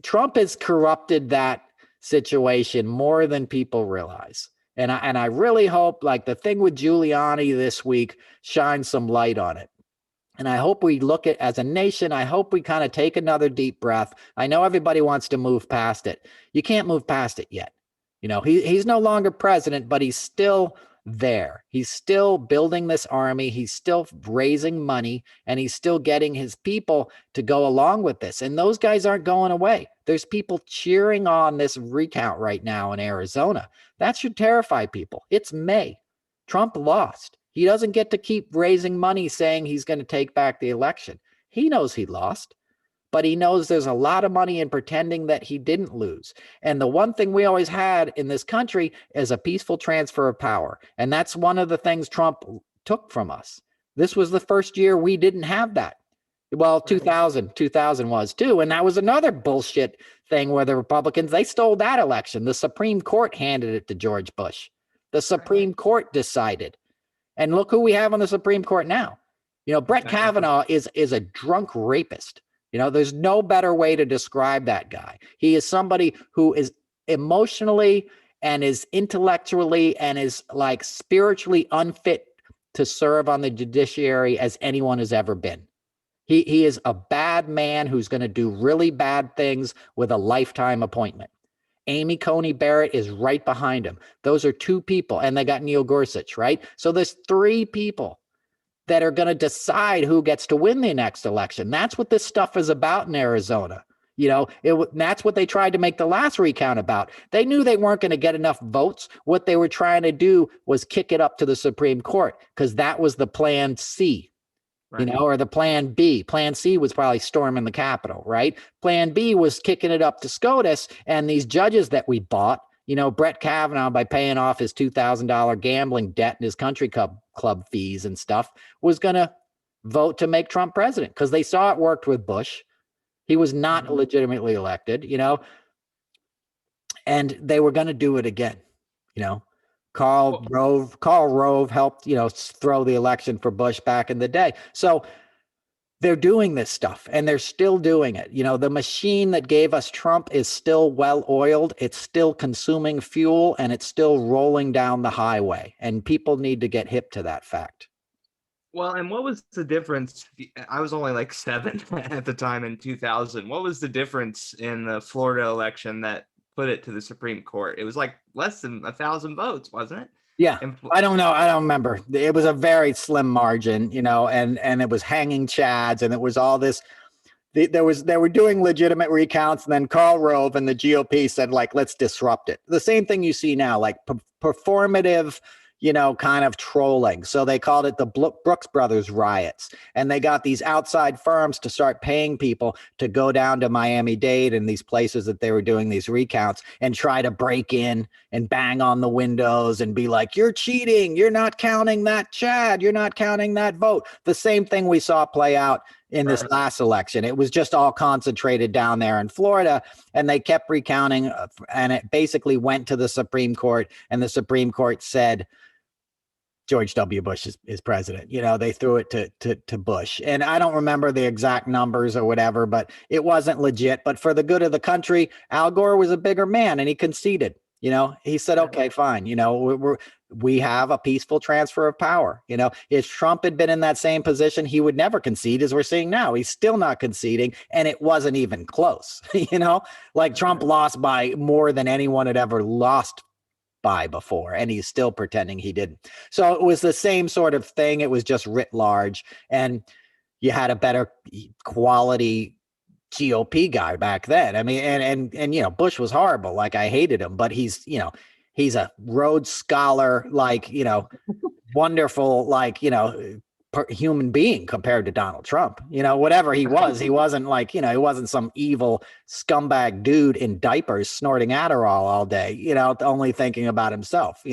Trump has corrupted that situation more than people realize. And I really hope, like, the thing with Giuliani this week shines some light on it. And I hope we look at, as a nation, I hope we kind of take another deep breath. I know everybody wants to move past it. You can't move past it yet. He's no longer president, but he's still there. He's still building this army. He's still raising money, and he's still getting his people to go along with this. And those guys aren't going away. There's people cheering on this recount right now in Arizona. That should terrify people. It's May. Trump lost. He doesn't get to keep raising money saying he's going to take back the election. He knows he lost, but he knows there's a lot of money in pretending that he didn't lose. And the one thing we always had in this country is a peaceful transfer of power. And that's one of the things Trump took from us. This was the first year we didn't have that. Well, 2000 was too. And that was another bullshit thing where the Republicans, they stole that election. The Supreme Court handed it to George Bush. The Supreme Court decided. And look who we have on the Supreme Court now. Brett Kavanaugh is a drunk rapist. There's no better way to describe that guy. He is somebody who is emotionally and is intellectually and is like spiritually unfit to serve on the judiciary as anyone has ever been. He is a bad man who's going to do really bad things with a lifetime appointment. Amy Coney Barrett is right behind him. Those are two people, and they got Neil Gorsuch, right? So there's three people that are going to decide who gets to win the next election. That's what this stuff is about in Arizona. That's what they tried to make the last recount about. They knew they weren't going to get enough votes. What they were trying to do was kick it up to the Supreme Court, because that was the plan C. Right. Or the plan B. Plan C was probably storming the Capitol, right? Plan B was kicking it up to SCOTUS, and these judges that we bought, Brett Kavanaugh, by paying off his $2,000 gambling debt and his country club fees and stuff, was going to vote to make Trump president, because they saw it worked with Bush. He was not legitimately elected, and they were going to do it again, Karl Rove helped, throw the election for Bush back in the day. So they're doing this stuff and they're still doing it. The machine that gave us Trump is still well oiled. It's still consuming fuel and it's still rolling down the highway. And people need to get hip to that fact. Well, and what was the difference? I was only like 7 at the time in 2000. What was the difference in the Florida election that put it to the Supreme Court? It was like less than 1,000 votes, wasn't it? Yeah, I don't know. I don't remember. It was a very slim margin, and it was hanging chads, and it was all this. They were doing legitimate recounts, and then Karl Rove and the GOP said, like, let's disrupt it. The same thing you see now, like performative, kind of trolling. So they called it the Brooks Brothers riots. And they got these outside firms to start paying people to go down to Miami-Dade and these places that they were doing these recounts and try to break in and bang on the windows and be like, you're cheating. You're not counting that Chad. You're not counting that vote. The same thing we saw play out in this last election. It was just all concentrated down there in Florida, and they kept recounting, and it basically went to the Supreme Court, and the Supreme Court said, George W. Bush is president. They threw it to Bush. And I don't remember the exact numbers or whatever, but it wasn't legit. But for the good of the country, Al Gore was a bigger man and he conceded. He said, okay, fine. We have a peaceful transfer of power. If Trump had been in that same position, he would never concede, as we're seeing now. He's still not conceding, and it wasn't even close. Like Trump lost by more than anyone had ever lost by before, and he's still pretending he didn't. So it was the same sort of thing. It was just writ large, and you had a better quality GOP guy back then. I mean, and Bush was horrible. Like, I hated him, but he's a Rhodes Scholar, like, wonderful, like, human being compared to Donald Trump. Whatever he was, he wasn't like, he wasn't some evil scumbag dude in diapers snorting Adderall all day, only thinking about himself,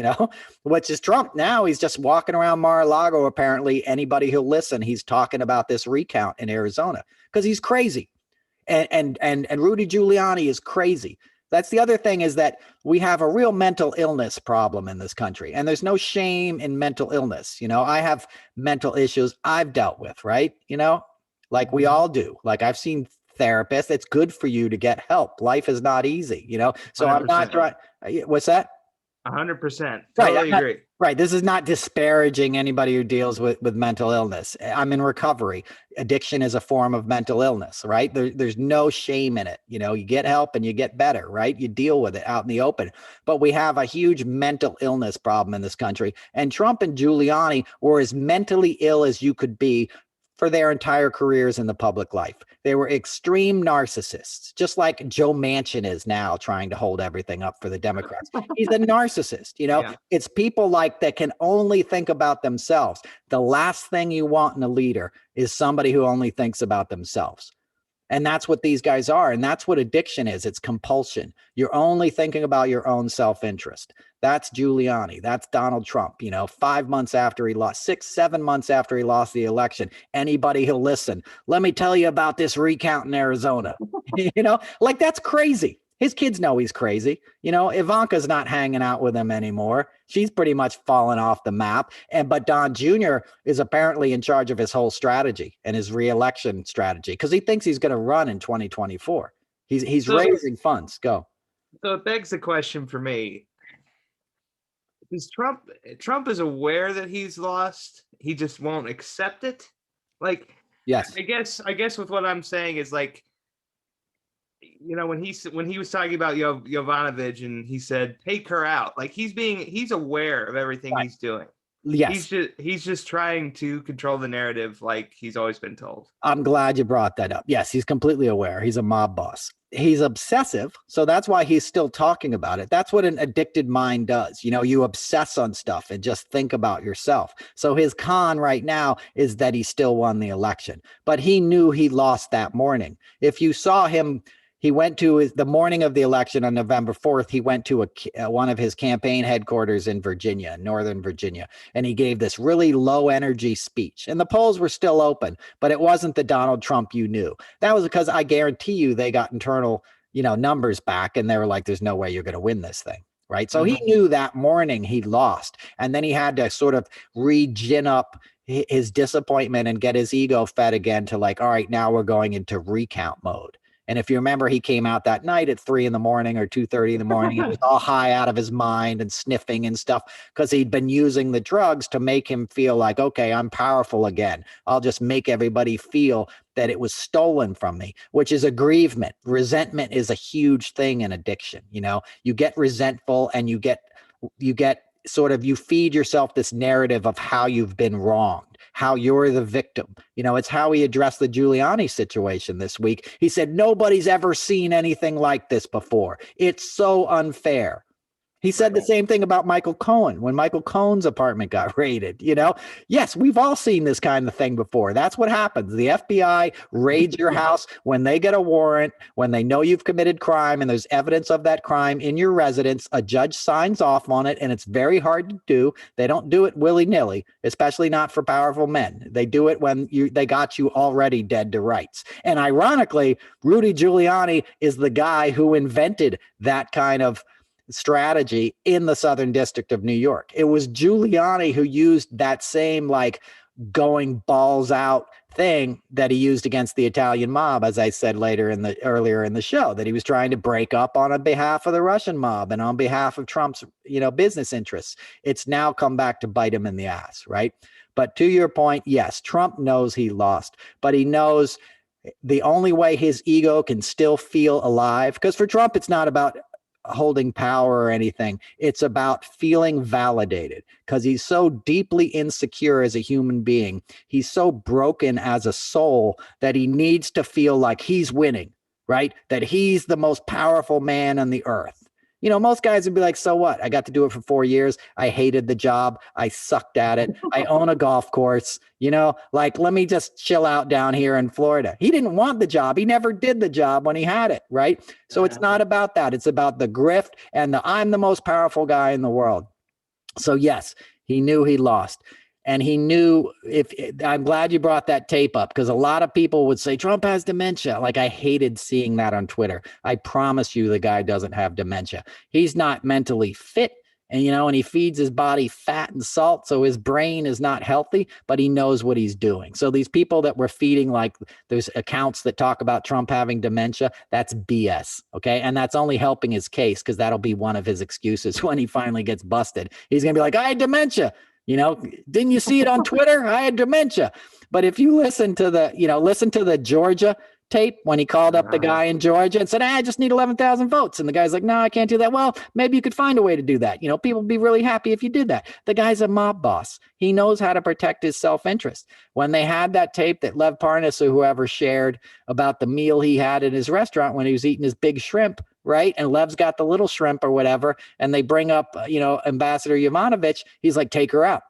which is Trump now. He's just walking around Mar-a-Lago. Apparently anybody who'll listen, he's talking about this recount in Arizona because he's crazy. And Rudy Giuliani is crazy. That's the other thing, is that we have a real mental illness problem in this country, and there's no shame in mental illness. I have mental issues I've dealt with, right? Like we all do. Like, I've seen therapists. It's good for you to get help. Life is not easy, so 100%. I'm not trying. What's that? 100%. Totally agree. Right. This is not disparaging anybody who deals with mental illness. I'm in recovery. Addiction is a form of mental illness, right? There's no shame in it. You get help and you get better, right? You deal with it out in the open. But we have a huge mental illness problem in this country. And Trump and Giuliani were as mentally ill as you could be for their entire careers in the public life. They were extreme narcissists, just like Joe Manchin is now trying to hold everything up for the Democrats. He's a narcissist. Yeah. It's people like that can only think about themselves. The last thing you want in a leader is somebody who only thinks about themselves. And that's what these guys are. And that's what addiction is. It's compulsion. You're only thinking about your own self-interest. That's Giuliani. That's Donald Trump. 5 months after he lost, 6-7 months after he lost the election, anybody who'll listen, let me tell you about this recount in Arizona. Like, that's crazy. His kids know he's crazy. Ivanka's not hanging out with him anymore. She's pretty much fallen off the map. But Don Jr. is apparently in charge of his whole strategy and his reelection strategy, because he thinks he's going to run in 2024. He's raising funds. Go. So it begs the question for me. Is Trump is aware that he's lost? He just won't accept it? Like, yes. I guess with what I'm saying is, like, when he was talking about Jovanovic and he said, take her out, like, he's aware of everything right. He's doing. Yes. He's just trying to control the narrative like he's always been told. I'm glad you brought that up. Yes, he's completely aware. He's a mob boss. He's obsessive. So that's why he's still talking about it. That's what an addicted mind does. You obsess on stuff and just think about yourself. So his con right now is that he still won the election, but he knew he lost that morning. If you saw him, he went to the morning of the election on November 4th. He went to one of his campaign headquarters in Virginia, Northern Virginia, and he gave this really low energy speech. And the polls were still open, but it wasn't the Donald Trump you knew. That was because I guarantee you they got internal, numbers back, and they were like, "There's no way you're going to win this thing." right? So he knew that morning he lost, and then he had to sort of re-gin up his disappointment and get his ego fed again to like, all right, now we're going into recount mode. And if you remember, he came out that night at 3 a.m. or 2:30 in the morning. He was all high out of his mind and sniffing and stuff because he'd been using the drugs to make him feel like, okay, I'm powerful again. I'll just make everybody feel that it was stolen from me, which is aggrievement. Resentment is a huge thing in addiction. You know, you get resentful and you get sort of, you feed yourself this narrative of how you've been wronged, how you're the victim. You know, it's how he addressed the Giuliani situation this week. He said, nobody's ever seen anything like this before. It's so unfair. He said the same thing about Michael Cohen when Michael Cohen's apartment got raided. You know, yes, we've all seen this kind of thing before. That's what happens. The FBI raids your house when they get a warrant, when they know you've committed crime and there's evidence of that crime in your residence. A judge signs off on it, and it's very hard to do. They don't do it willy-nilly, especially not for powerful men. They do it when they got you already dead to rights. And ironically, Rudy Giuliani is the guy who invented that kind of strategy in the Southern District of New York. It was Giuliani who used that same like going balls out thing that he used against the Italian mob, as I said earlier in the show, that he was trying to break up on behalf of the Russian mob and on behalf of Trump's, business interests. It's now come back to bite him in the ass, right? But to your point, yes, Trump knows he lost, but he knows the only way his ego can still feel alive, because for Trump, it's not about holding power or anything. It's about feeling validated, because he's so deeply insecure as a human being. He's so broken as a soul that he needs to feel like he's winning, right? That he's the most powerful man on the earth. You know, most guys would be like, so what? I got to do it for 4 years. I hated the job. I sucked at it. I own a golf course. Like, let me just chill out down here in Florida. He didn't want the job. He never did the job when he had it, right? So it's not about that. It's about the grift and I'm the most powerful guy in the world. So yes, he knew he lost. And he knew I'm glad you brought that tape up, because a lot of people would say Trump has dementia. Like, I hated seeing that on Twitter. I promise you the guy doesn't have dementia. He's not mentally fit. And, and he feeds his body fat and salt. So his brain is not healthy, but he knows what he's doing. So these people that we're feeding, like there's accounts that talk about Trump having dementia, that's BS. Okay. And that's only helping his case, because that'll be one of his excuses when he finally gets busted. He's going to be like, I had dementia. Didn't you see it on Twitter? I had dementia. But if you listen to the Georgia tape when he called up the guy in Georgia and said, I just need 11,000 votes. And the guy's like, no, I can't do that. Well, maybe you could find a way to do that. People would be really happy if you did that. The guy's a mob boss. He knows how to protect his self-interest. When they had that tape that Lev Parnas or whoever shared about the meal he had in his restaurant when he was eating his big shrimp, right? And Lev's got the little shrimp or whatever. And they bring up, Ambassador Yovanovitch. He's like, take her out.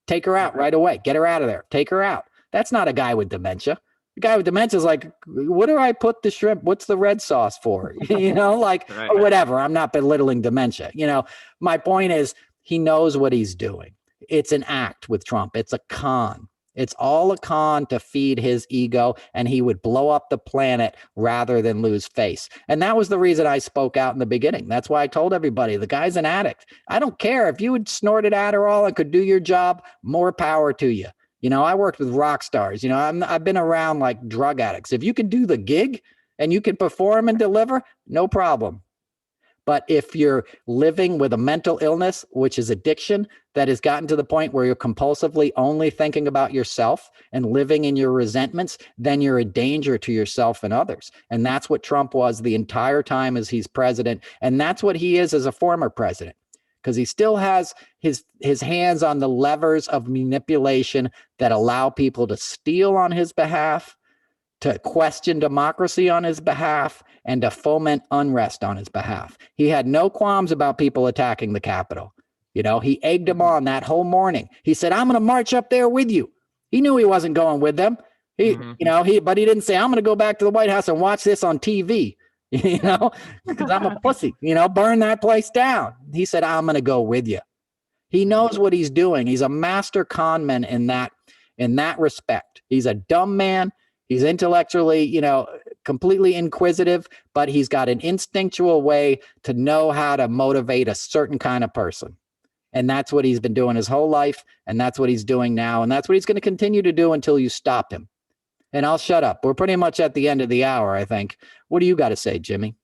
Take her out right away. Get her out of there. Take her out. That's not a guy with dementia. The guy with dementia is like, what do I put the shrimp? What's the red sauce for? Or whatever. I'm not belittling dementia. My point is, he knows what he's doing. It's an act with Trump. It's a con. It's all a con to feed his ego, and he would blow up the planet rather than lose face. And that was the reason I spoke out in the beginning. That's why I told everybody, the guy's an addict. I don't care if you had snorted Adderall and could do your job, more power to you. I worked with rock stars. I've been around like drug addicts. If you can do the gig and you can perform and deliver, no problem. But if you're living with a mental illness, which is addiction, that has gotten to the point where you're compulsively only thinking about yourself and living in your resentments, then you're a danger to yourself and others. And that's what Trump was the entire time as he's president. And that's what he is as a former president, because he still has his hands on the levers of manipulation that allow people to steal on his behalf, to question democracy on his behalf, and to foment unrest on his behalf. He had no qualms about people attacking the Capitol. He egged them on that whole morning. He said, I'm going to march up there with you. He knew he wasn't going with them. But he didn't say, I'm going to go back to the White House and watch this on TV, because I'm a pussy, burn that place down. He said, I'm going to go with you. He knows what he's doing. He's a master con man in that respect. He's a dumb man. He's intellectually, completely inquisitive, but he's got an instinctual way to know how to motivate a certain kind of person. And that's what he's been doing his whole life. And that's what he's doing now. And that's what he's going to continue to do until you stop him. And I'll shut up. We're pretty much at the end of the hour, I think. What do you got to say, Jimmy?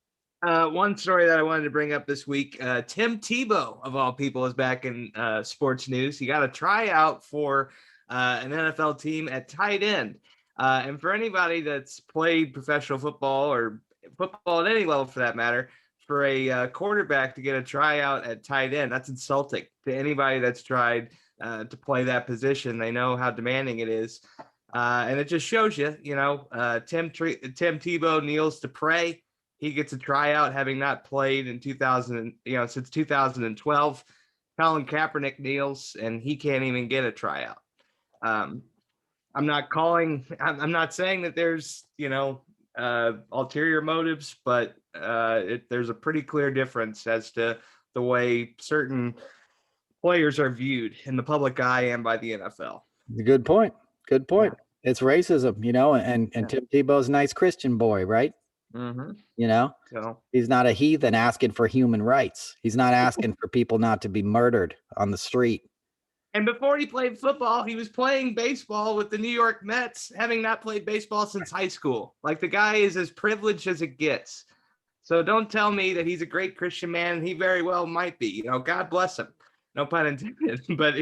One story that I wanted to bring up this week, Tim Tebow, of all people, is back in sports news. He got a tryout for an NFL team at tight end. And for anybody that's played professional football or football at any level for that matter, for a quarterback to get a tryout at tight end, that's insulting to anybody that's tried to play that position. They know how demanding it is. And it just shows you, Tim Tebow kneels to pray. He gets a tryout, having not played in since 2012. Colin Kaepernick kneels, and he can't even get a tryout. I'm not saying that there's, ulterior motives, but there's a pretty clear difference as to the way certain players are viewed in the public eye and by the NFL. Good point. Good point. Yeah. It's racism, and Tim Tebow's a nice Christian boy, right? Mm-hmm. So he's not a heathen asking for human rights. He's not asking for people not to be murdered on the street. And before he played football, he was playing baseball with the New York Mets, having not played baseball since high school. Like, the guy is as privileged as it gets. So don't tell me that he's a great Christian man. He very well might be. God bless him. No pun intended. But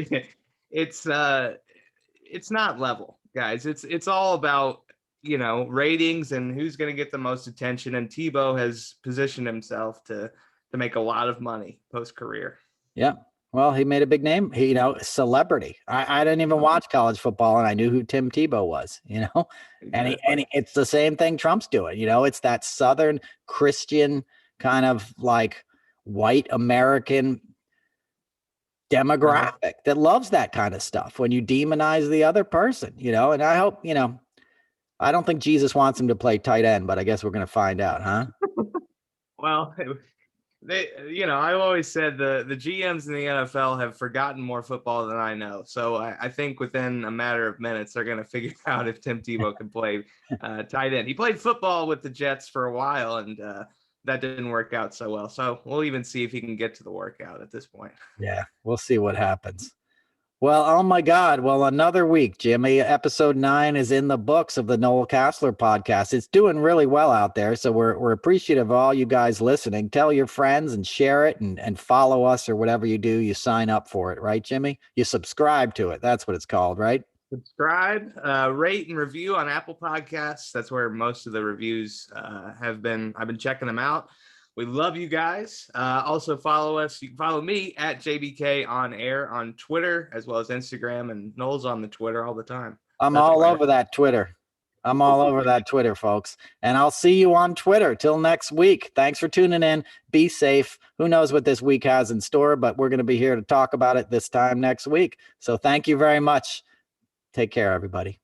it's not level, guys. It's all about ratings and who's going to get the most attention. And Tebow has positioned himself to make a lot of money post-career. Yeah. Well, he made a big name, celebrity. I didn't even watch college football, and I knew who Tim Tebow was, Exactly. And it's the same thing Trump's doing. It's that Southern Christian kind of like white American demographic that loves that kind of stuff when you demonize the other person, and I hope, I don't think Jesus wants him to play tight end, but I guess we're going to find out, huh? Well, I've always said the GMs in the NFL have forgotten more football than I know. So I think within a matter of minutes, they're going to figure out if Tim Tebow can play tight end. He played football with the Jets for a while, and that didn't work out so well. So we'll even see if he can get to the workout at this point. Yeah, we'll see what happens. Well, oh my God. Well, another week, Jimmy. Episode 9 is in the books of the Noel Casler podcast. It's doing really well out there. So we're appreciative of all you guys listening. Tell your friends and share it and follow us, or whatever you do. You sign up for it, right, Jimmy? You subscribe to it. That's what it's called, right? Subscribe, rate and review on Apple Podcasts. That's where most of the reviews have been. I've been checking them out. We love you guys. Also follow us. You can follow me at JBK on air on Twitter, as well as Instagram, and Noel's on the Twitter all the time. I'm all over that Twitter. I'm all over that Twitter, folks. And I'll see you on Twitter. Till next week. Thanks for tuning in. Be safe. Who knows what this week has in store, but we're going to be here to talk about it this time next week. So thank you very much. Take care, everybody.